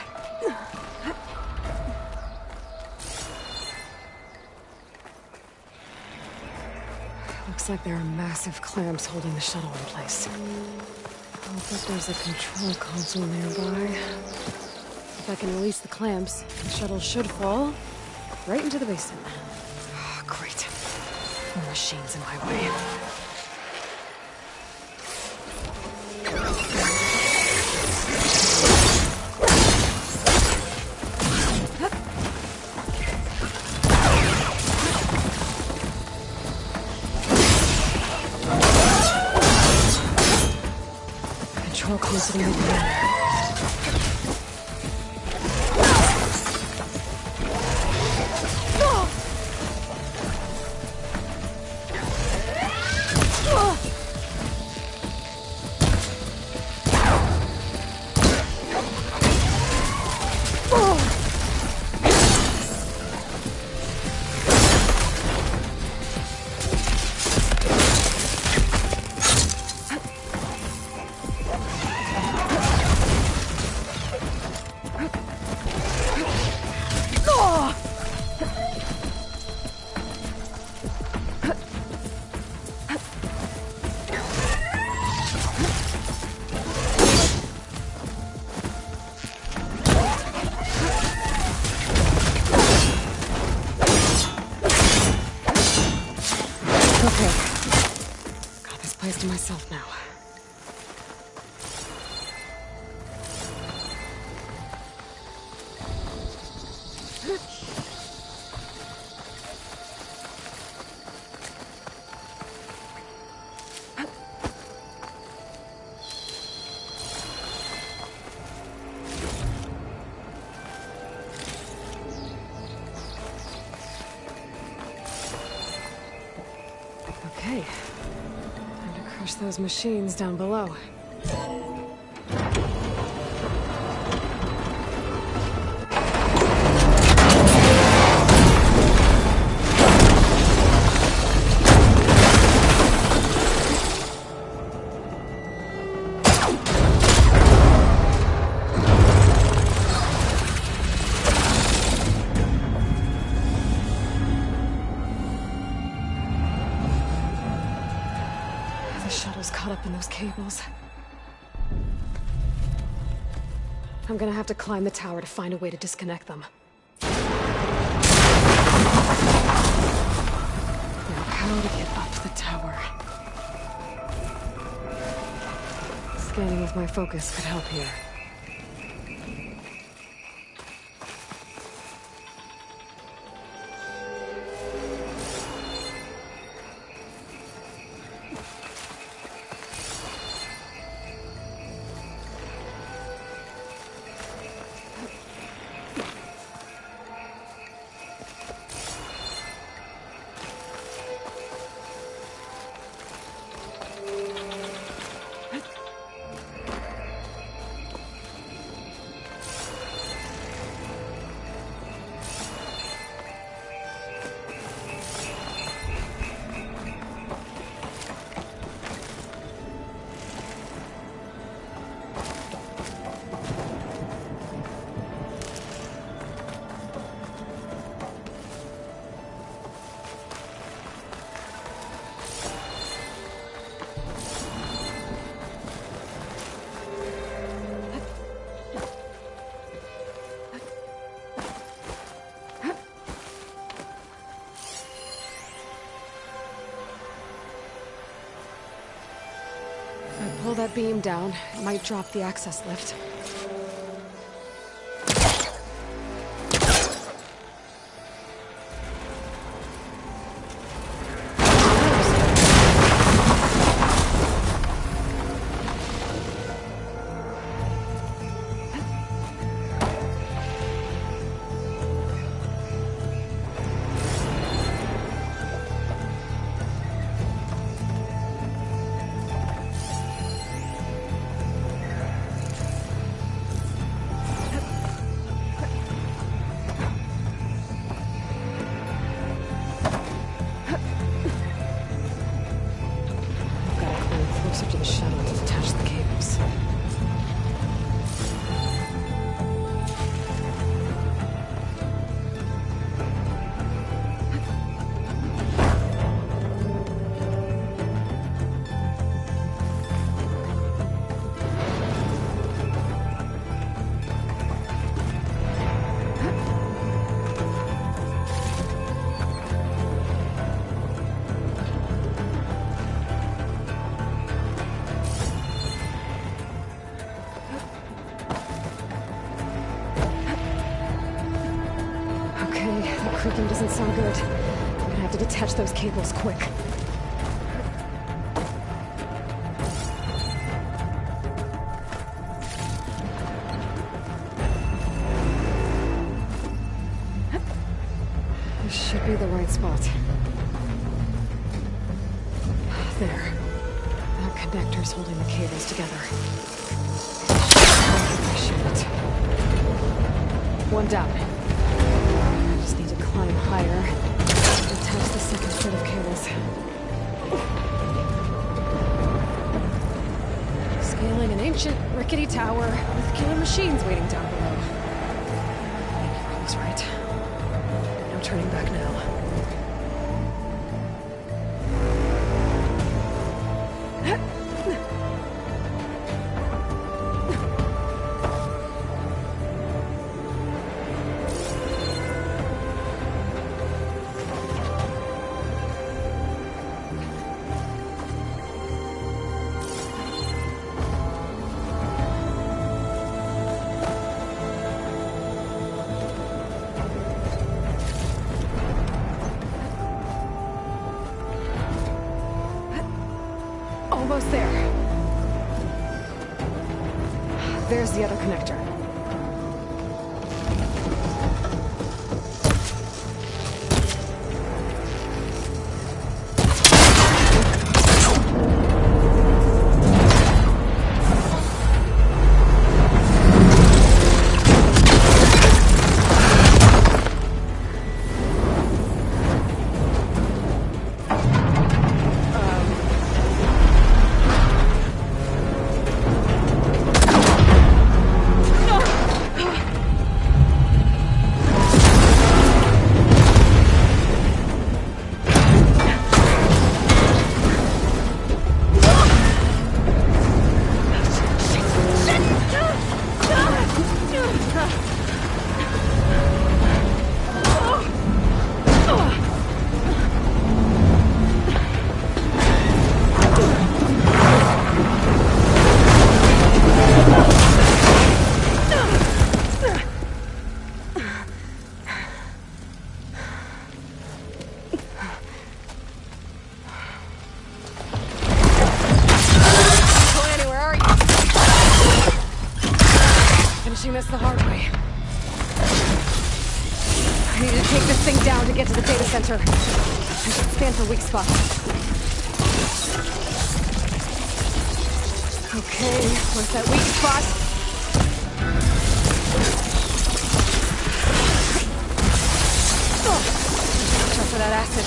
Looks like there are massive clamps holding the shuttle in place. I'll bet there's a control console nearby. If I can release the clamps, the shuttle should fall right into the basin. Oh, great. More machines in my way. Control console in there. Okay. Got this place to myself now. Okay. Time to crush those machines down below. shuttle's caught up in those cables. I'm gonna have to climb the tower to find a way to disconnect them. Now, how to get up the tower? Scanning with my focus could help here. Pull that beam down, it might drop the access lift. Closer to the shuttle to detach the cables. Creaking doesn't sound good. I'm gonna have to detach those cables quick. This should be the right spot. There. That connector's holding the cables together. Shit. One down. Need to climb higher. Attach the second set of cables. Scaling an ancient, rickety tower with killer machines waiting down below. I was right. No turning back now. Almost there. There's the other connector. center. I should scan for weak spots. Okay, where's that weak spot? Watch out for that acid.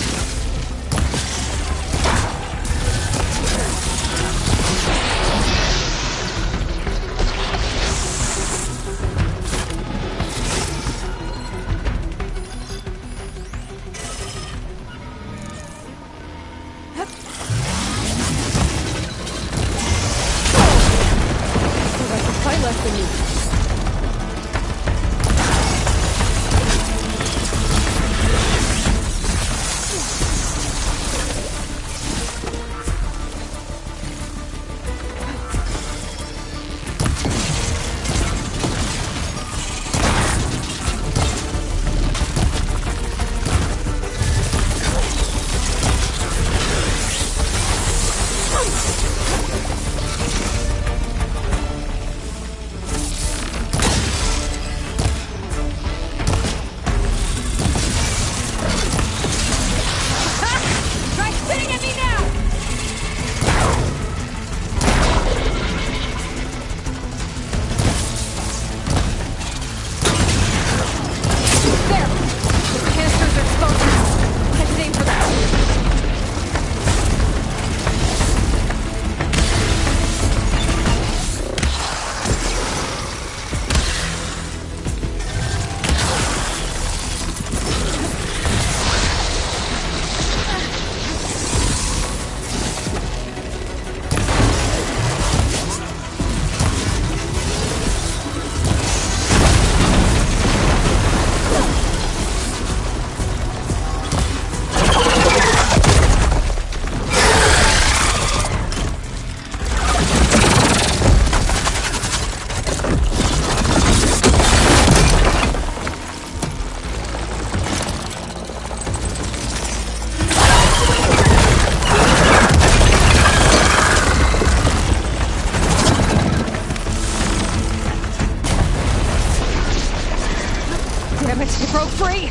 It broke free!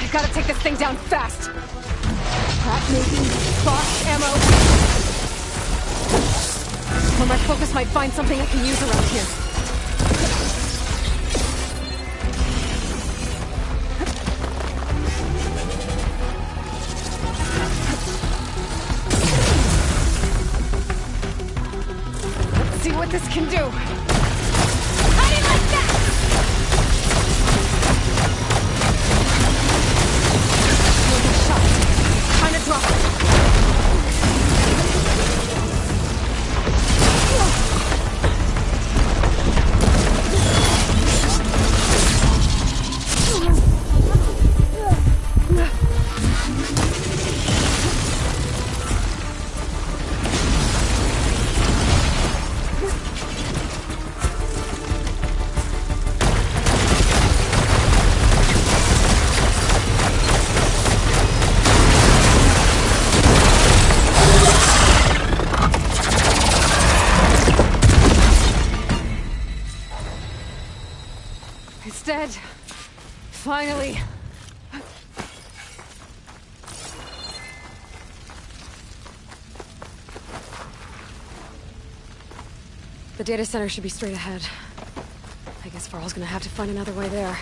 I gotta take this thing down fast! Crack making, box ammo... Or my focus might find something I can use around here. Let's see what this can do! How do you like that? Time to drop it. It's dead. Finally. The data center should be straight ahead. I guess Varl's gonna have to find another way there.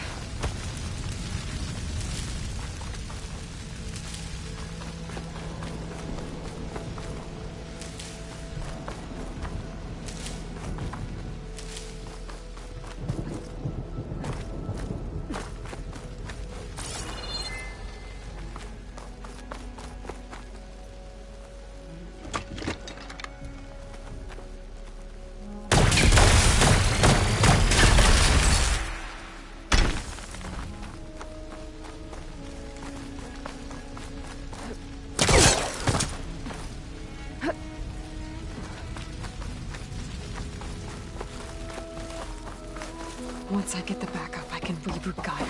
Once I get the backup, I can reboot Gaia.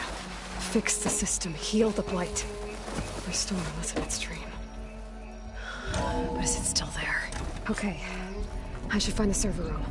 Fix the system, heal the Blight. Restore Elizabeth's dream. But is it still there? Okay. I should find the server room.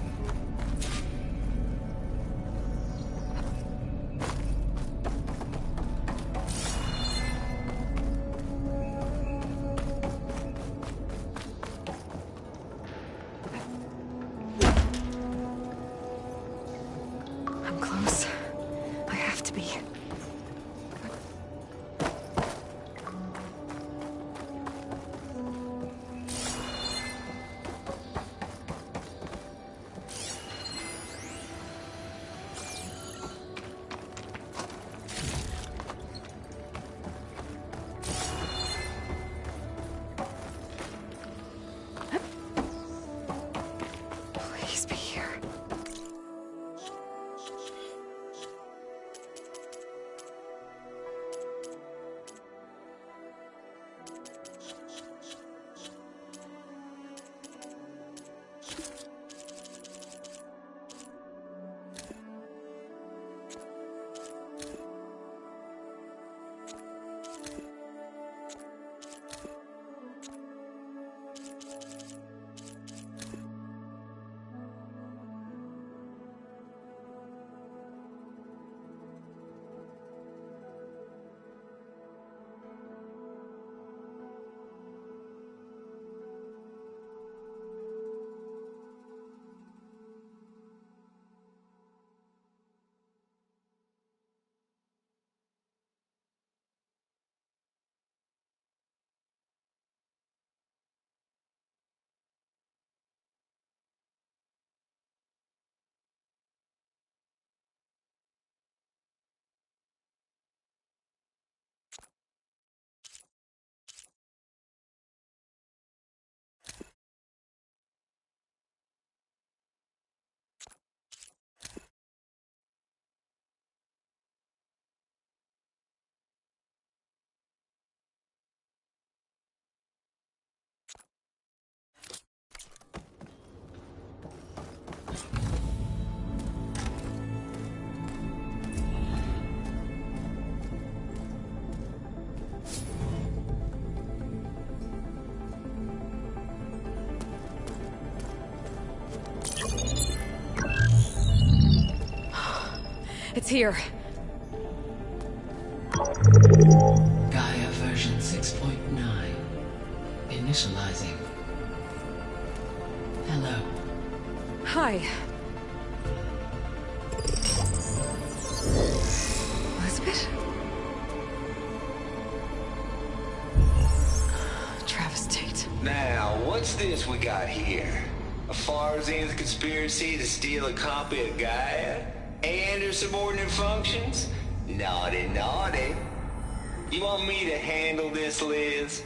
It's here. Gaia version 6.9. Initializing. Hello. Hi. Elizabeth? Travis Tate. Now, what's this we got here? A Farzian's conspiracy to steal a copy of Gaia? And her subordinate functions? Naughty, naughty. You want me to handle this, Liz?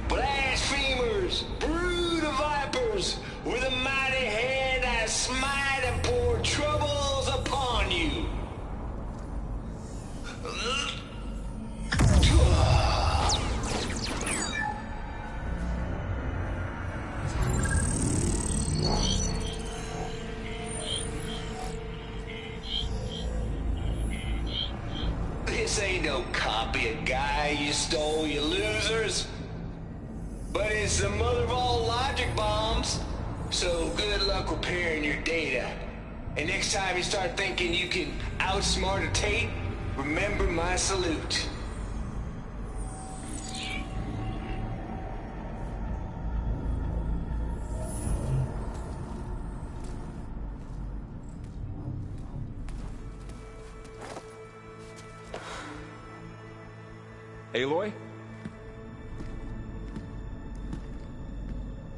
Blasphemers! Brood of vipers! With a mighty hand I smite and pour troubles upon you! This ain't no copy of Gaia you stole, you losers. But it's the mother of all logic bombs. So good luck repairing your data. And next time you start thinking you can outsmart a Tate, remember my salute. Aloy?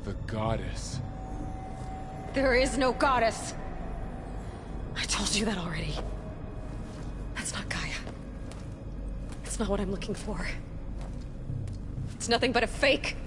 The goddess. There is no goddess. I told you that already. That's not Gaia. It's not what I'm looking for. It's nothing but a fake.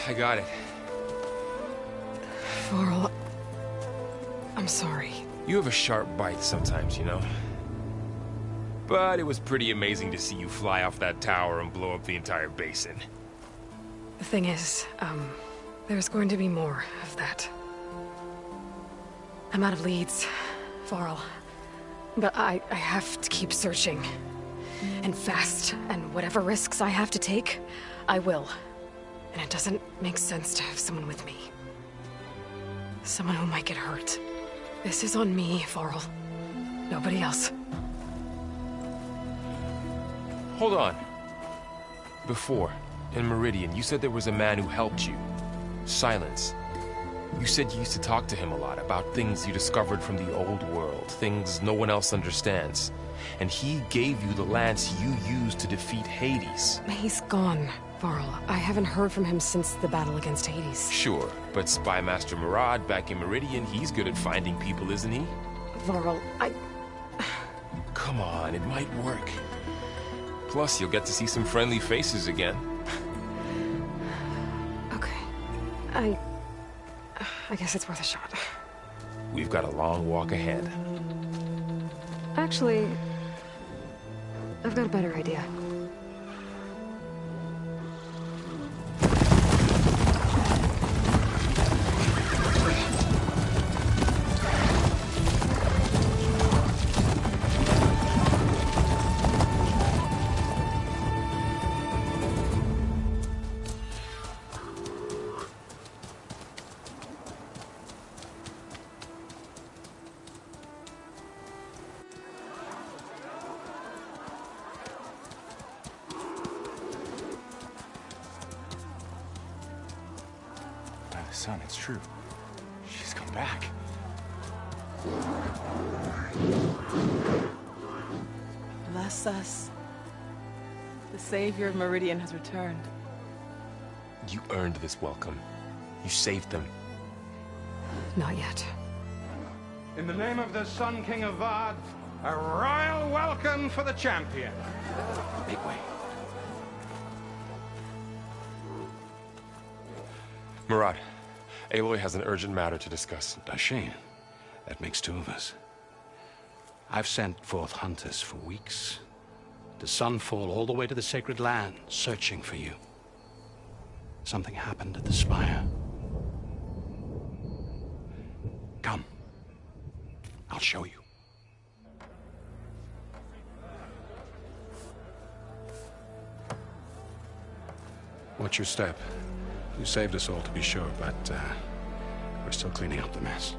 I got it. Varl, I'm sorry. You have a sharp bite sometimes, you know? But it was pretty amazing to see you fly off that tower and blow up the entire basin. The thing is, there's going to be more of that. I'm out of leads, Varl. But I have to keep searching. And fast, and whatever risks I have to take, I will. And it doesn't make sense to have someone with me. Someone who might get hurt. This is on me, Varl. Nobody else. Hold on. Before, in Meridian, you said there was a man who helped you. Silence. You said you used to talk to him a lot about things you discovered from the old world, things no one else understands. And he gave you the lance you used to defeat Hades. He's gone, Varl. I haven't heard from him since the battle against Hades. Sure, but Spy Master Murad back in Meridian, he's good at finding people, isn't he? Varl, Come on, it might work. Plus, you'll get to see some friendly faces again. Okay. I guess it's worth a shot. We've got a long walk ahead. Actually, I've got a better idea. Son, it's true. She's come back. Bless us. The savior of Meridian has returned. You earned this welcome. You saved them. Not yet. In the name of the Sun King of Vard, a royal welcome for the champion. Make way. Murad, Aloy has an urgent matter to discuss. Shane, That makes two of us. I've sent forth hunters for weeks, to Sunfall all the way to the Sacred Land, searching for you. Something happened at the Spire. Come. I'll show you. Watch your step. You saved us all, to be sure, but we're still cleaning up the mess.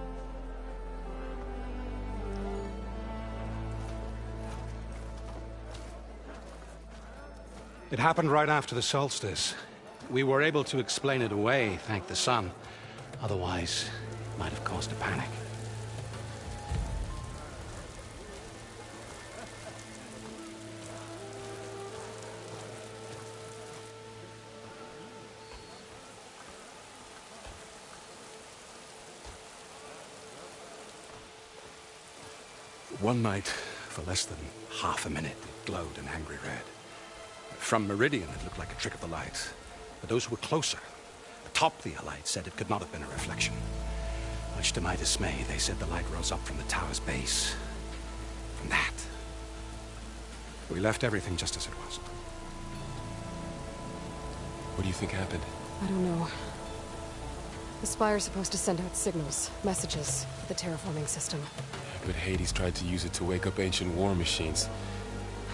It happened right after the solstice. We were able to explain it away, thank the sun. Otherwise, it might have caused a panic. One night, for less than half a minute, it glowed an angry red. From Meridian, it looked like a trick of the light. But those who were closer, atop the light, said it could not have been a reflection. Much to my dismay, they said the light rose up from the tower's base. From that. We left everything just as it was. What do you think happened? I don't know. The Spire's supposed to send out signals, messages, for the terraforming system. But Hades tried to use it to wake up ancient war machines.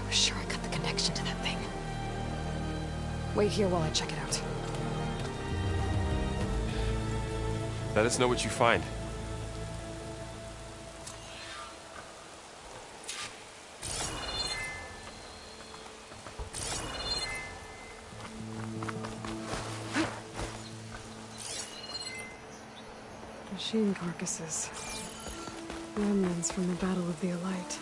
I was sure I got the connection to that thing. Wait here while I check it out. Let us know what you find. Machine carcasses. Remnants from the Battle of the Elite.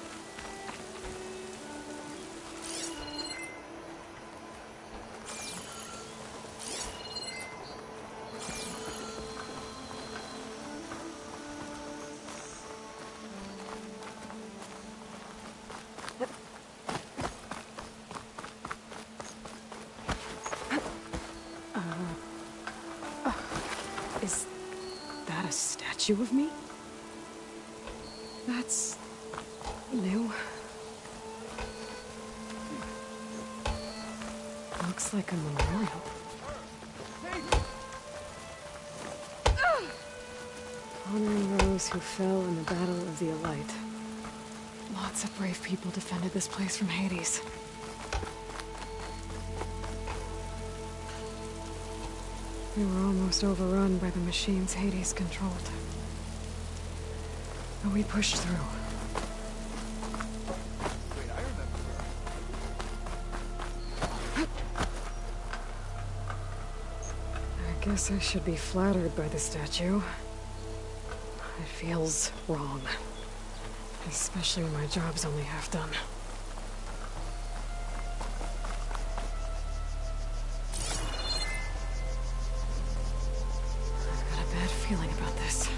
Is that a statue of me? That's new. Looks like a memorial. Honoring those who fell in the Battle of the Elite. Lots of brave people defended this place from Hades. They were almost overrun by the machines Hades controlled. But we pushed through. I guess I should be flattered by the statue. It feels wrong. Especially when my job's only half done. I've got a bad feeling about this.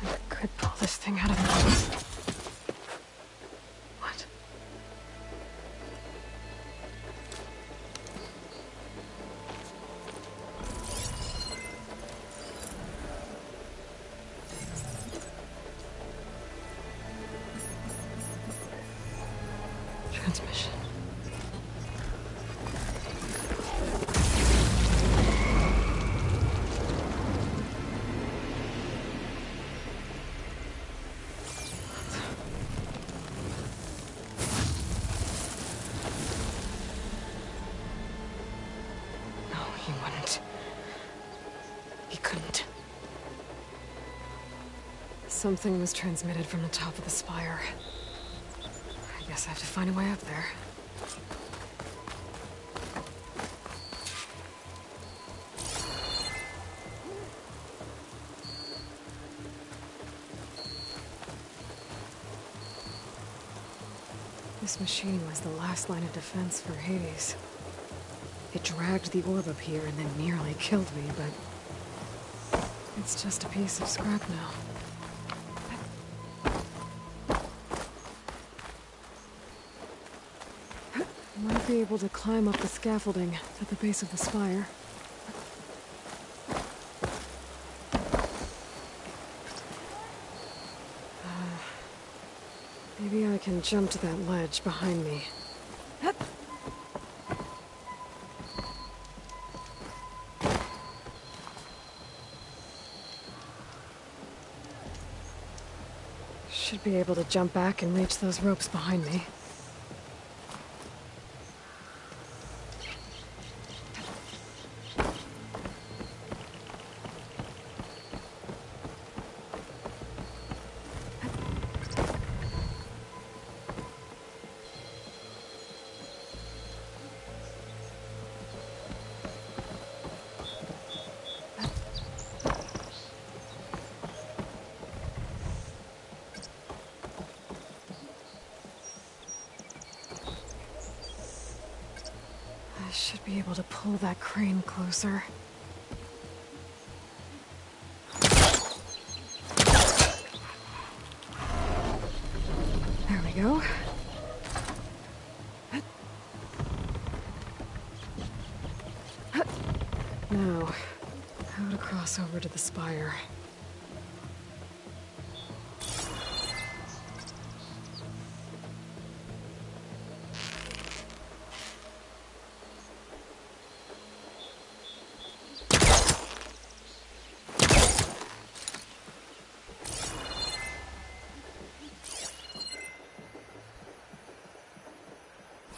I could pull this thing out of me. What? Transmission. No, he wouldn't. He couldn't. Something was transmitted from the top of the spire. I guess I have to find a way up there. This machine was the last line of defense for Hades. It dragged the orb up here and then nearly killed me, but it's just a piece of scrap now. Might be able to climb up the scaffolding at the base of the spire. jump to that ledge behind me. Should be able to jump back and reach those ropes behind me. Should be able to pull that crane closer. There we go. Now, how to cross over to the spire.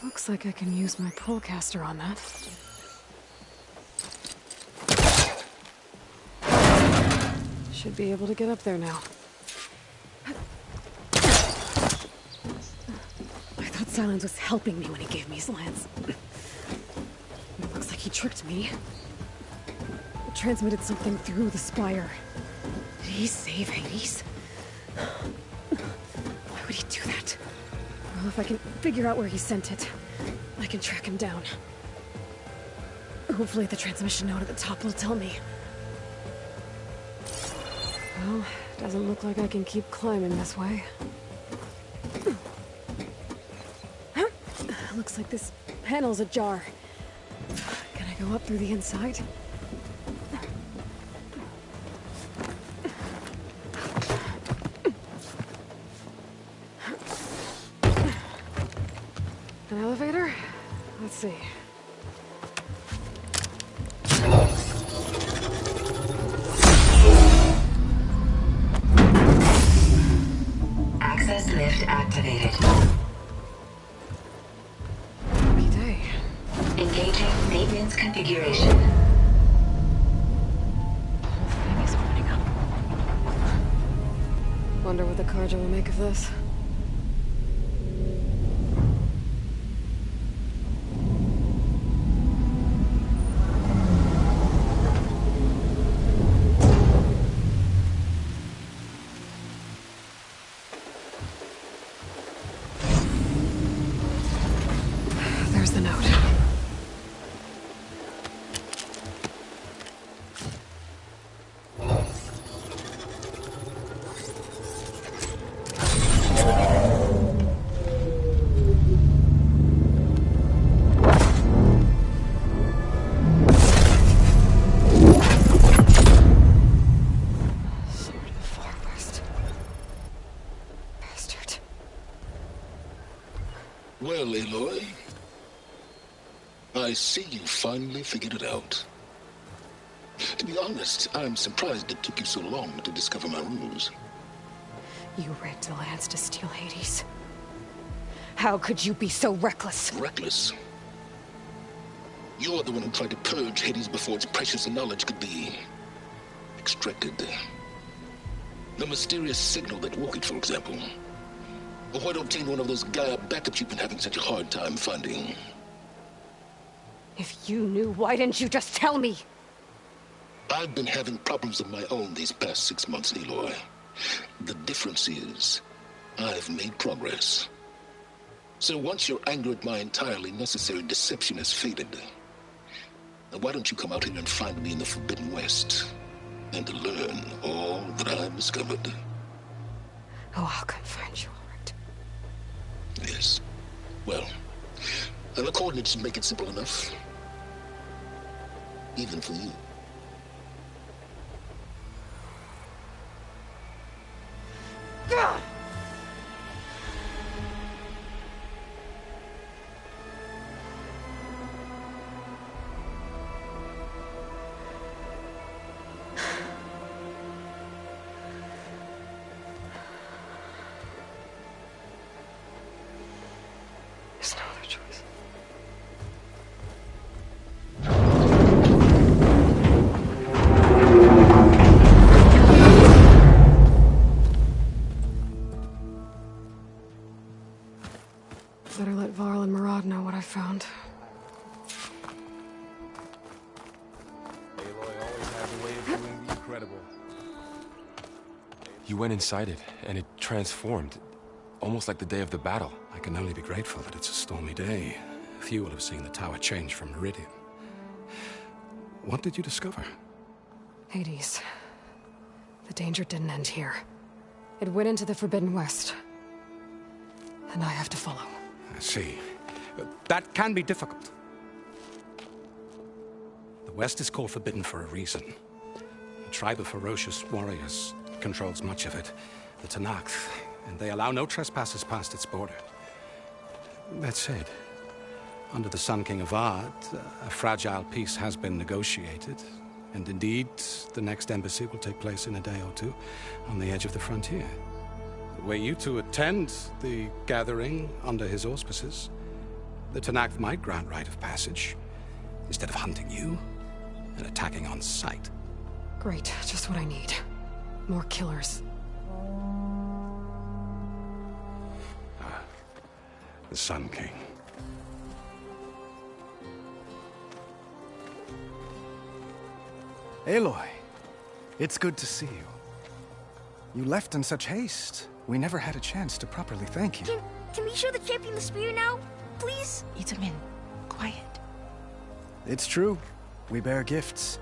Looks like I can use my pullcaster on that. Should be able to get up there now. I thought Silence was helping me when he gave me his lance. It looks like he tricked me. Transmitted something through the spire. Did he save Hades? Why would he do that? Well, if I can figure out where he sent it, I can track him down. Hopefully the transmission node at the top will tell me. Well, doesn't look like I can keep climbing this way. Looks like this panel's ajar. Can I go up through the inside? An elevator? Let's see. Access lift activated. Lucky day. Engaging maintenance configuration. The whole thing is opening up. Wonder what the Carja will make of this. There's the note. Sword of the Far West. Bastard. Well, Aloy, I see you finally figured it out. To be honest, I'm surprised it took you so long to discover my ruse. You rigged the lance to steal Hades. How could you be so reckless? Reckless? You're the one who tried to purge Hades before its precious knowledge could be extracted. The mysterious signal that woke it, for example. Or why to obtain one of those Gaia backups you've been having such a hard time finding. If you knew, why didn't you just tell me? I've been having problems of my own these past 6 months, Aloy. The difference is, I've made progress. So once your anger at my entirely necessary deception has faded, why don't you come out here and find me in the Forbidden West, and learn all that I've discovered? Oh, I'll come find you, all right. Yes. Well, the coordinates make it simple enough. Even for you. Better let Varl and Murad know what I found. Aloy always has a way of doing the incredible. You went inside it, and it transformed. Almost like the day of the battle. I can only be grateful that it's a stormy day. Few will have seen the tower change from Meridian. What did you discover? Hades. The danger didn't end here. It went into the Forbidden West. And I have to follow. I see. That can be difficult. The West is called Forbidden for a reason. A tribe of ferocious warriors controls much of it. The Tanakh, and they allow no trespassers past its border. That said, under the Sun King Avad, a fragile peace has been negotiated. And indeed, the next embassy will take place in a day or two on the edge of the frontier. Were you to attend the gathering under his auspices, the Tanakh might grant right of passage, instead of hunting you and attacking on sight. Great, just what I need. More killers. The Sun King. Aloy, it's good to see you. You left in such haste. We never had a chance to properly thank you. Can we show the champion the spear now? Please? Itamin, quiet. It's true. We bear gifts.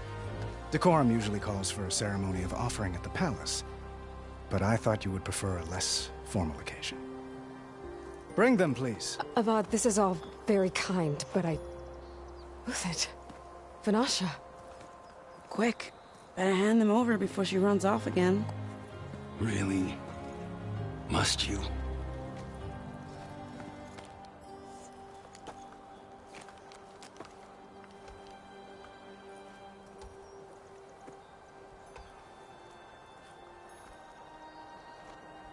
Decorum usually calls for a ceremony of offering at the palace. But I thought you would prefer a less formal occasion. Bring them, please. Avad, this is all very kind, but Who's it? Vanasha. Quick. Better hand them over before she runs off again. Really? Must you?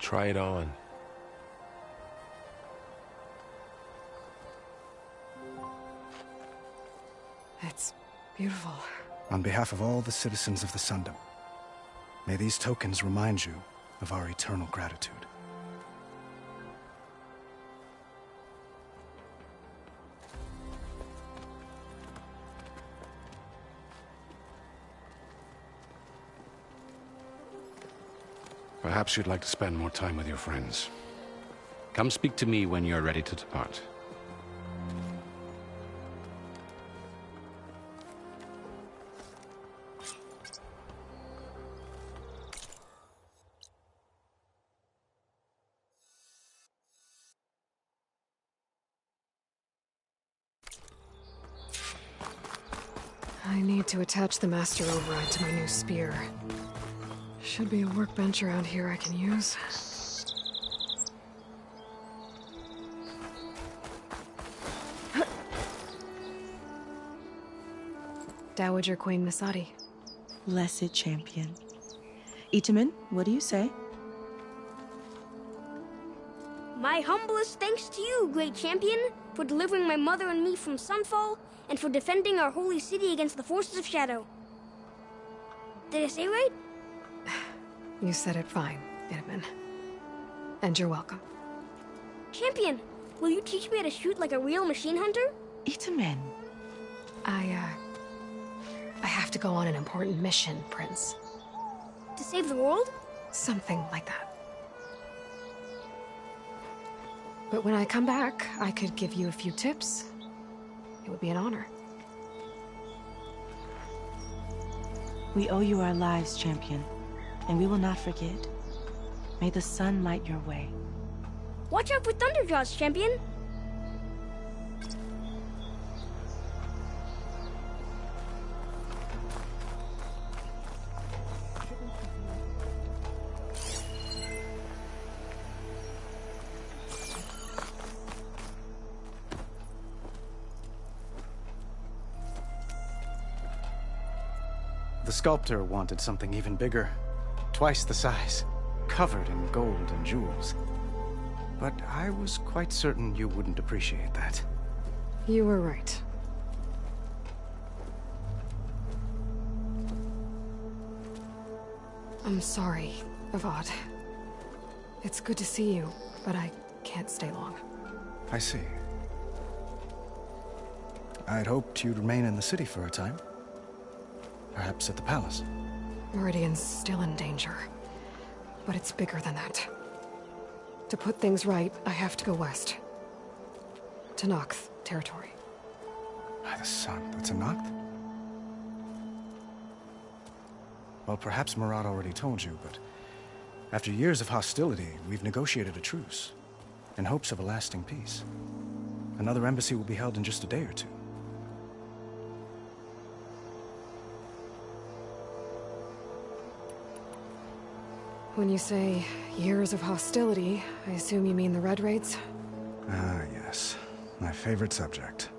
Try it on. It's beautiful. On behalf of all the citizens of the Sundom, may these tokens remind you of our eternal gratitude. Perhaps you'd like to spend more time with your friends. Come speak to me when you're ready to depart. I need to attach the Master Override to my new spear. Should be a workbench around here I can use. Dowager Queen Masadi. Blessed champion. Itamin, what do you say? My humblest thanks to you, great champion, for delivering my mother and me from Sunfall, and for defending our holy city against the forces of Shadow. Did I say right? You said it fine, Itamin. And you're welcome. Champion, will you teach me how to shoot like a real machine hunter? Itamin. I have to go on an important mission, Prince. To save the world? Something like that. But when I come back, I could give you a few tips. It would be an honor. We owe you our lives, champion, and we will not forget. May the sun light your way. Watch out for Thunderjaws, champion! The sculptor wanted something even bigger. Twice the size. Covered in gold and jewels. But I was quite certain you wouldn't appreciate that. You were right. I'm sorry, Avad. It's good to see you, but I can't stay long. I see. I'd hoped you'd remain in the city for a time. Perhaps at the palace. Meridian's still in danger. But it's bigger than that. To put things right, I have to go west. To Nox territory. By the sun, that's a Noct? Well, perhaps Murad already told you, but after years of hostility, we've negotiated a truce, in hopes of a lasting peace. Another embassy will be held in just a day or two. When you say years of hostility, I assume you mean the Red Raids? Ah, yes. My favorite subject.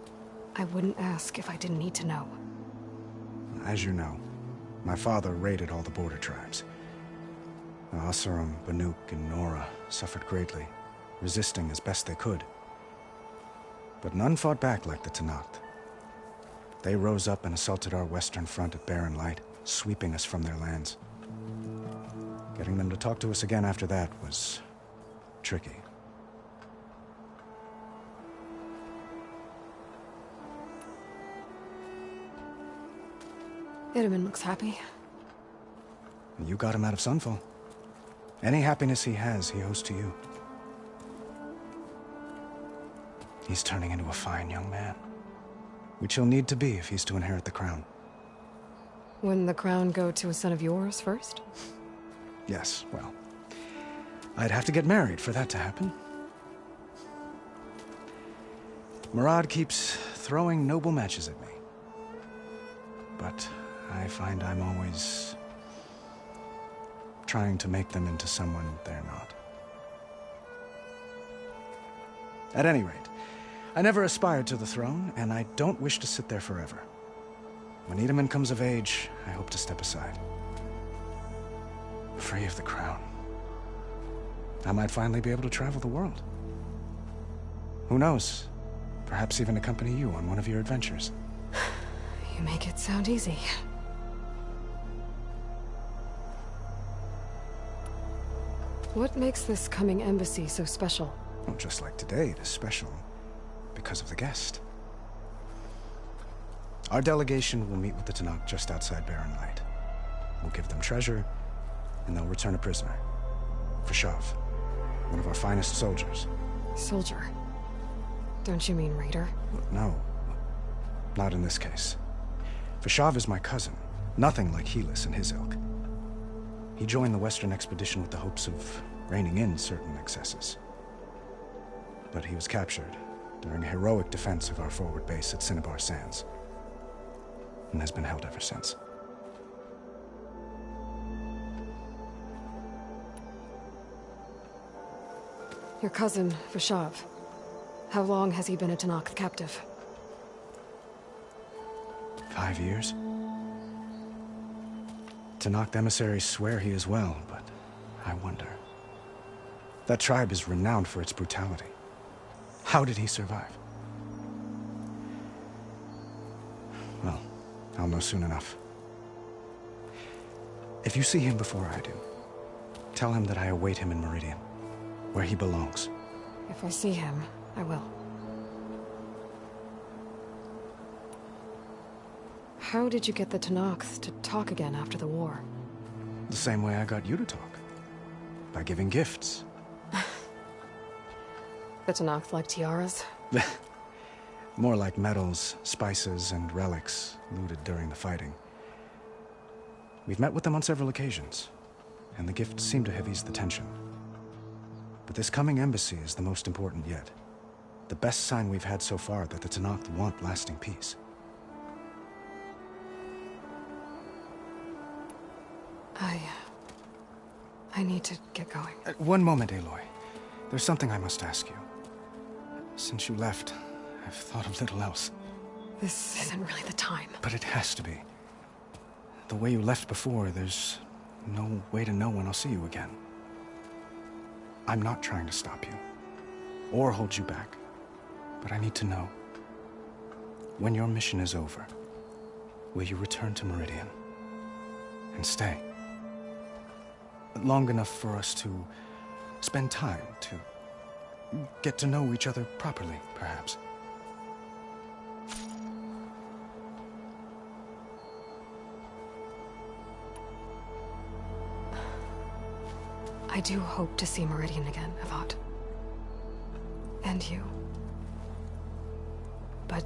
I wouldn't ask if I didn't need to know. As you know, my father raided all the border tribes. Asurum, Banuk, and Nora suffered greatly, resisting as best they could. But none fought back like the Tenakth. They rose up and assaulted our western front at Barren Light, sweeping us from their lands. Getting them to talk to us again after that was tricky. Itamen looks happy. You got him out of Sunfall. Any happiness he has, he owes to you. He's turning into a fine young man, which he'll need to be if he's to inherit the crown. Wouldn't the crown go to a son of yours first? Yes, well, I'd have to get married for that to happen. Murad keeps throwing noble matches at me. But I find I'm always trying to make them into someone they're not. At any rate, I never aspired to the throne, and I don't wish to sit there forever. When Itamen comes of age, I hope to step aside. Free of the crown. I might finally be able to travel the world. Who knows? Perhaps even accompany you on one of your adventures. You make it sound easy. What makes this coming embassy so special? Well, just like today, it is special because of the guest. Our delegation will meet with the Tenakth just outside Barren Light. We'll give them treasure, and they'll return a prisoner. Vashav, one of our finest soldiers. Soldier? Don't you mean raider? No, not in this case. Vashav is my cousin, nothing like Helis and his ilk. He joined the Western expedition with the hopes of reining in certain excesses. But he was captured during a heroic defense of our forward base at Cinnabar Sands, and has been held ever since. Your cousin, Vashav. How long has he been a Tenakth captive? 5 years. Tenakth emissaries swear he is well, but I wonder. That tribe is renowned for its brutality. How did he survive? Well, I'll know soon enough. If you see him before I do, tell him that I await him in Meridian, where he belongs. If I see him, I will. How did you get the Tenakth to talk again after the war? The same way I got you to talk. By giving gifts. The Tenakth like tiaras? More like medals, spices, and relics looted during the fighting. We've met with them on several occasions, and the gifts seem to have eased the tension. But this coming embassy is the most important yet. The best sign we've had so far that the Tenakth want lasting peace. I need to get going. One moment, Aloy. There's something I must ask you. Since you left, I've thought of little else. This isn't really the time. But it has to be. The way you left before, there's no way to know when I'll see you again. I'm not trying to stop you, or hold you back. But I need to know, when your mission is over, will you return to Meridian? And stay? Long enough for us to spend time, to get to know each other properly, perhaps. I do hope to see Meridian again, Avad. And you. But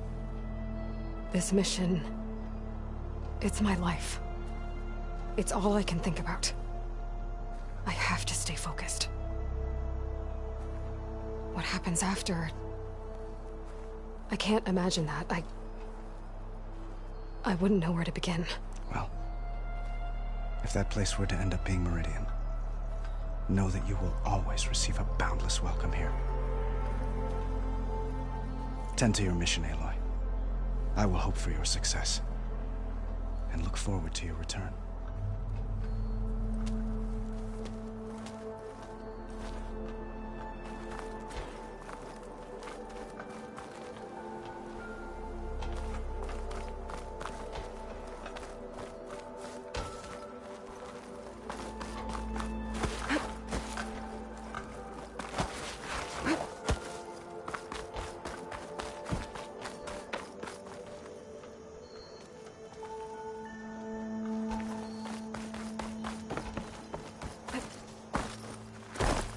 this mission, it's my life. It's all I can think about. I have to stay focused. What happens after? I can't imagine that. I wouldn't know where to begin. Well, if that place were to end up being Meridian, know that you will always receive a boundless welcome here. Tend to your mission, Aloy. I will hope for your success, and look forward to your return.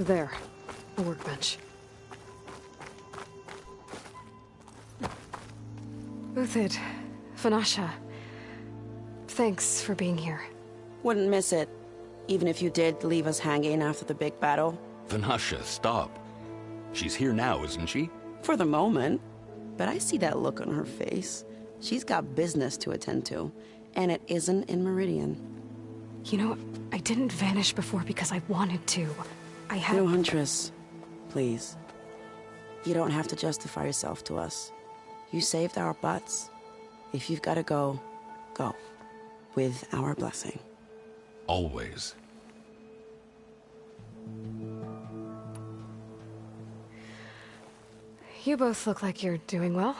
There. A workbench. Uthid, Vanasha, thanks for being here. Wouldn't miss it, even if you did leave us hanging after the big battle. Vanasha, stop. She's here now, isn't she? For the moment. But I see that look on her face. She's got business to attend to, and it isn't in Meridian. You know, I didn't vanish before because I wanted to. I had... No, Huntress. Please. You don't have to justify yourself to us. You saved our butts. If you've got to go, go. With our blessing. Always. You both look like you're doing well.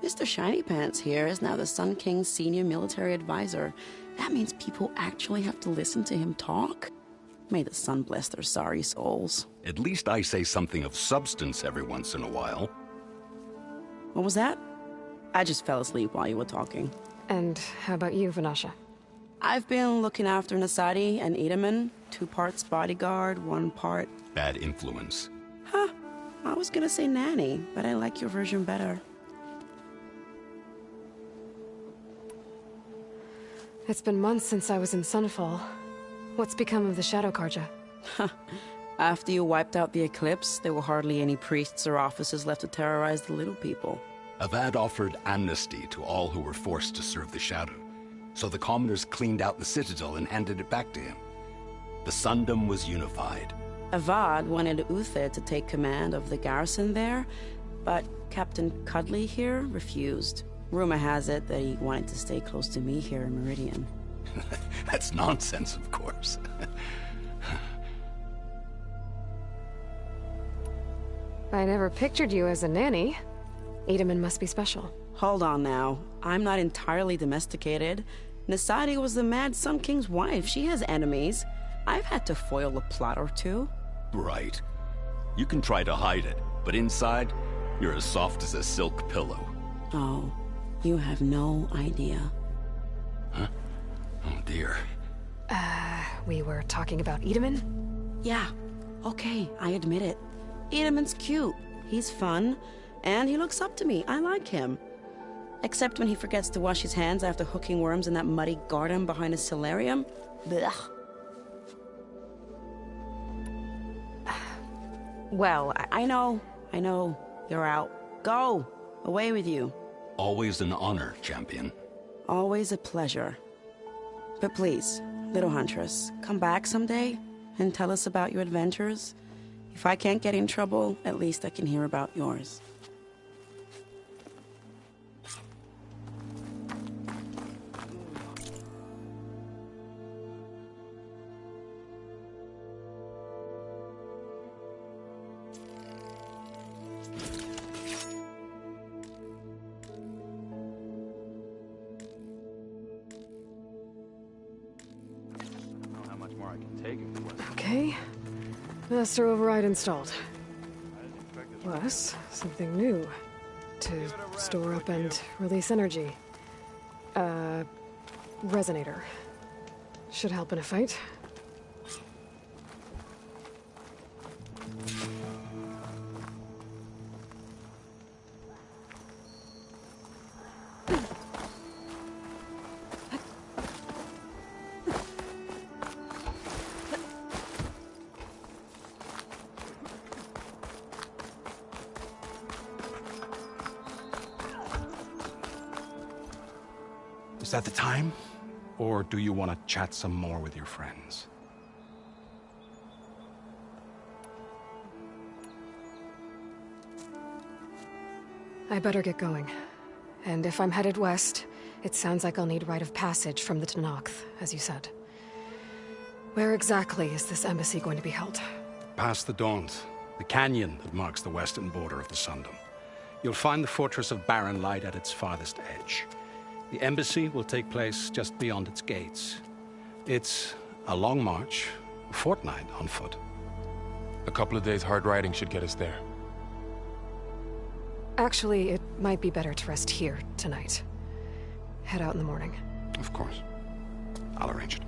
Mr. Shiny Pants here is now the Sun King's senior military advisor. That means people actually have to listen to him talk? May the sun bless their sorry souls. At least I say something of substance every once in a while. What was that? I just fell asleep while you were talking. And how about you, Vanasha? I've been looking after Nasadi and Edaman. 2 parts bodyguard, 1 part... Bad influence. Huh. I was gonna say nanny, but I like your version better. It's been months since I was in Sunfall. What's become of the Shadow Karja? After you wiped out the eclipse, there were hardly any priests or officers left to terrorize the little people. Avad offered amnesty to all who were forced to serve the Shadow, so the commoners cleaned out the citadel and handed it back to him. The Sundom was unified. Avad wanted Uthid to take command of the garrison there, but Captain Cudley here refused. Rumor has it that he wanted to stay close to me here in Meridian. That's nonsense, of course. I never pictured you as a nanny. Edaman must be special. Hold on now. I'm not entirely domesticated. Nasadi was the Mad Sun King's wife. She has enemies. I've had to foil a plot or two. Right. You can try to hide it, but inside, you're as soft as a silk pillow. Oh, you have no idea. Huh? Oh dear. We were talking about Edaman? Yeah. Okay, I admit it. Edaman's cute. He's fun. And he looks up to me. I like him. Except when he forgets to wash his hands after hooking worms in that muddy garden behind his solarium. Blech. Well, I know. You're out. Go! Away with you. Always an honor, champion. Always a pleasure. But please, little Huntress, come back someday and tell us about your adventures. If I can't get in trouble, at least I can hear about yours. Okay. Master override installed. Plus, something new. To store up and release energy. Resonator. Should help in a fight. Is that the time? Or do you want to chat some more with your friends? I better get going. And if I'm headed west, it sounds like I'll need rite of passage from the Tenakth, as you said. Where exactly is this embassy going to be held? Past the Daunt, the canyon that marks the western border of the Sundom. You'll find the fortress of Barren Light at its farthest edge. The embassy will take place just beyond its gates. It's a long march, a fortnight on foot. A couple of days hard riding should get us there. Actually, it might be better to rest here tonight. Head out in the morning. Of course. I'll arrange it.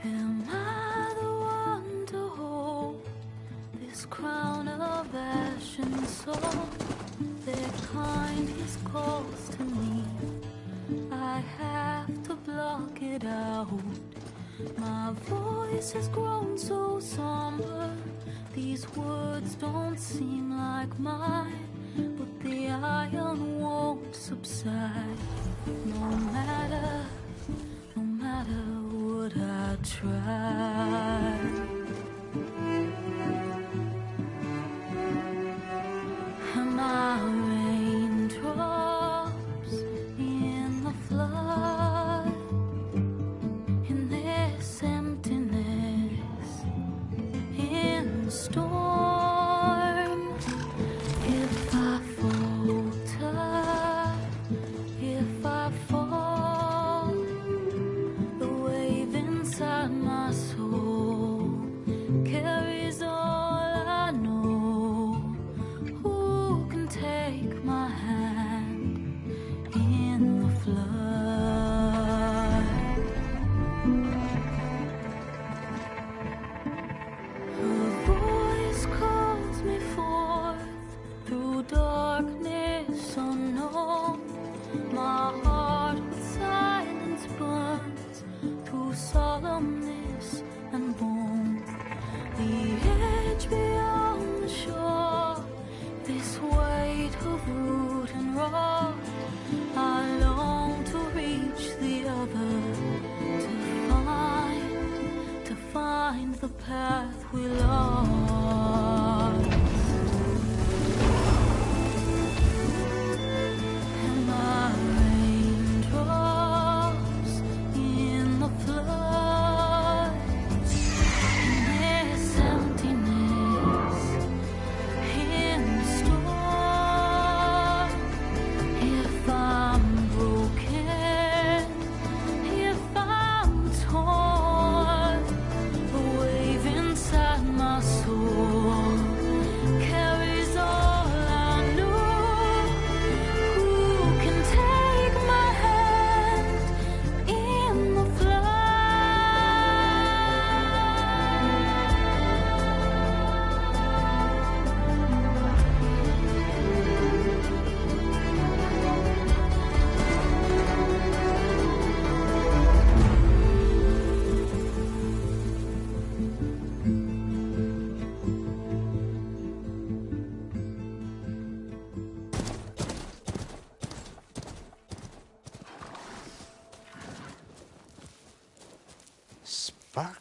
Am I the one to hold this crown of ash and soul? Their kind is close to me. I have to block it out. My voice has grown so somber. These words don't seem like mine, but the iron won't subside. No matter what I try. Am I raindrops in the flood? In this emptiness, in the storm. If I falter, if I fall, the wave inside my soul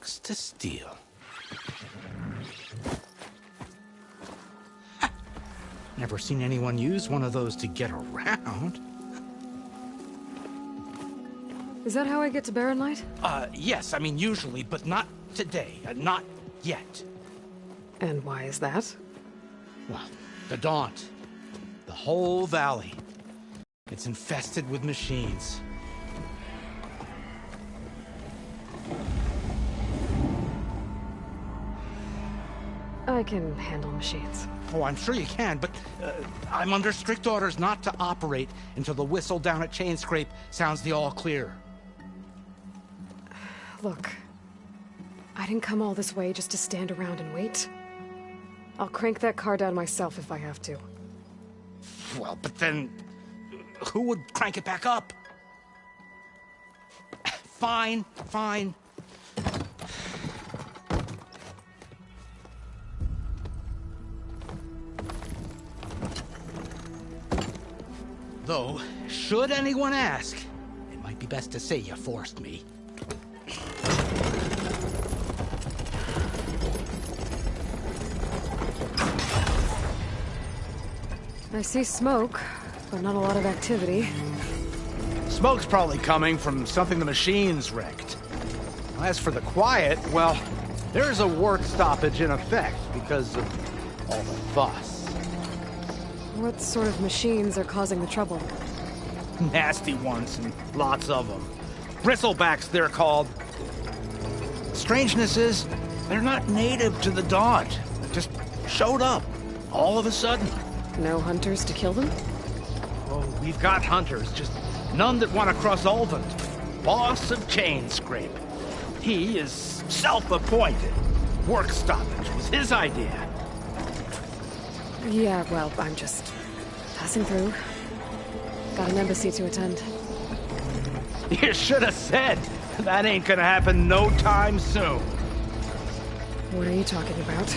box to steal. Never seen anyone use one of those to get around. Is that how I get to Barren Light? Yes, I mean usually, but not today. Not yet. And why is that? Well, the Daunt. The whole valley. It's infested with machines. I can handle machines. Oh, I'm sure you can, but I'm under strict orders not to operate until the whistle down at Chainscrape sounds the all clear. Look, I didn't come all this way just to stand around and wait. I'll crank that car down myself if I have to. Well, but then who would crank it back up? Fine, fine. Though, should anyone ask, it might be best to say you forced me. I see smoke, but not a lot of activity. Smoke's probably coming from something the machines wrecked. As for the quiet, well, there's a work stoppage in effect because of all the fuss. What sort of machines are causing the trouble? Nasty ones, and lots of them. Bristlebacks, they're called. Strangeness is, they're not native to the Daunt. Just showed up, all of a sudden. No hunters to kill them? Oh, we've got hunters, just none that want to cross Ulvund. Boss of Chainscrape. He is self-appointed. Work stoppage was his idea. Yeah, well, I'm just passing through. Got an embassy to attend. You should have said. That ain't gonna happen no time soon. What are you talking about?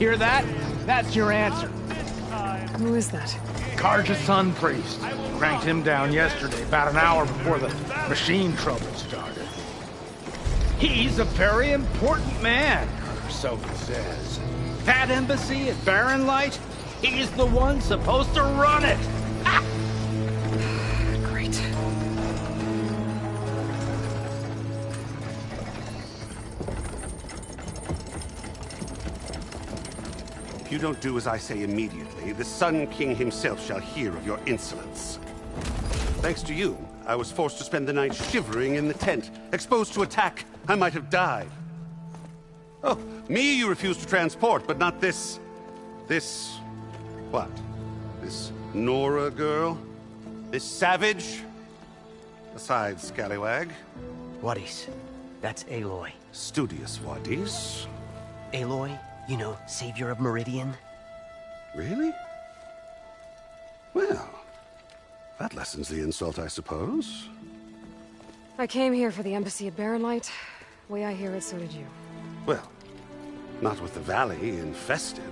Hear that? That's your answer. Who is that? Karja's son priest. Cranked him down yesterday, about an hour before the machine trouble started. He's a very important man, or so he says. That embassy at Barren Light, he's the one supposed to run it. Ha! Great. If you don't do as I say immediately, the Sun King himself shall hear of your insolence. Thanks to you, I was forced to spend the night shivering in the tent. Exposed to attack, I might have died. Oh, me you refuse to transport, but not this... what? This Nora girl? This savage? Besides, scallywag. Wadis. That's Aloy. Studious Wadis. Aloy, you know, savior of Meridian. Really? Well, that lessens the insult, I suppose. I came here for the embassy at Barren Light. Way I hear it, so did you. Well, not with the valley infested.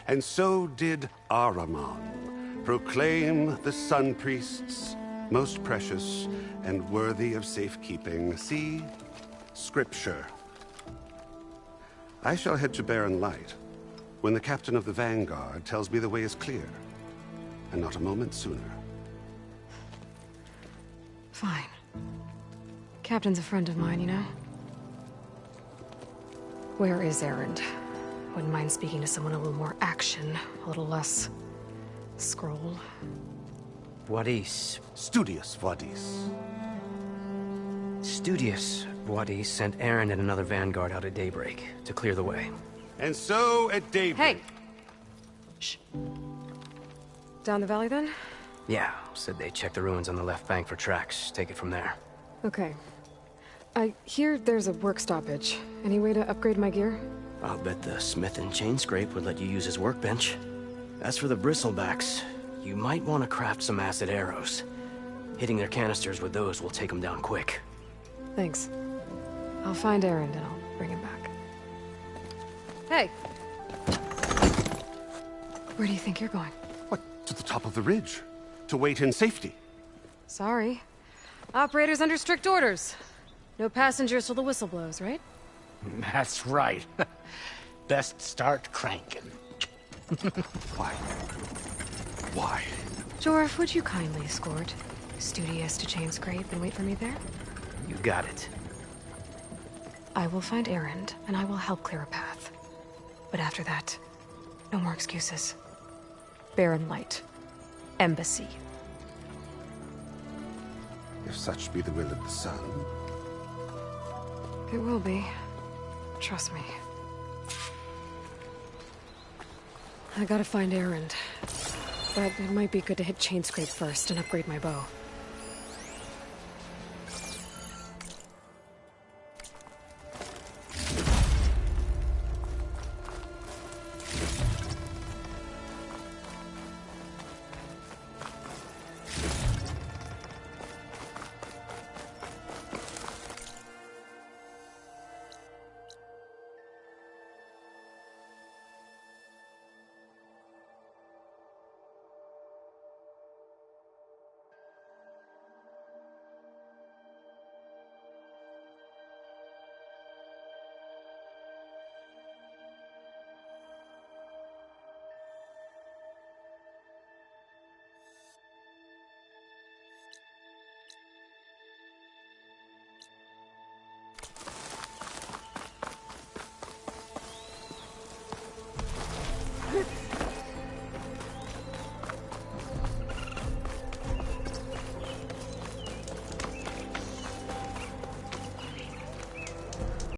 And so did Ahriman, proclaim the Sun Priests most precious and worthy of safekeeping. See? Scripture. I shall head to Barren Light when the captain of the Vanguard tells me the way is clear, and not a moment sooner. Fine. Captain's a friend of mine, you know? Where is Erend? Wouldn't mind speaking to someone a little more action, a little less... scroll. Wadis. Studious Wadis. Studious Wadis sent Erend and another Vanguard out at daybreak to clear the way. And so at daybreak... Hey! Shh. Down the valley, then? Yeah, said they checked the ruins on the left bank for tracks. Take it from there. Okay. I hear there's a work stoppage. Any way to upgrade my gear? I'll bet the smith in Chainscrape would let you use his workbench. As for the Bristlebacks, you might want to craft some acid arrows. Hitting their canisters with those will take them down quick. Thanks. I'll find Erend and I'll bring him back. Hey! Where do you think you're going? What? To the top of the ridge. To wait in safety. Sorry. Operators under strict orders. No passengers till the whistle blows, right? That's right. Best start cranking. Why? Why? Jorf, would you kindly escort Studious to Chainscrape and wait for me there? You got it. I will find Erend, and I will help clear a path. But after that, no more excuses. Barren Light. Embassy. If such be the will of the sun. It will be. Trust me. I gotta find Erend. But it might be good to hit Chainscrape first and upgrade my bow.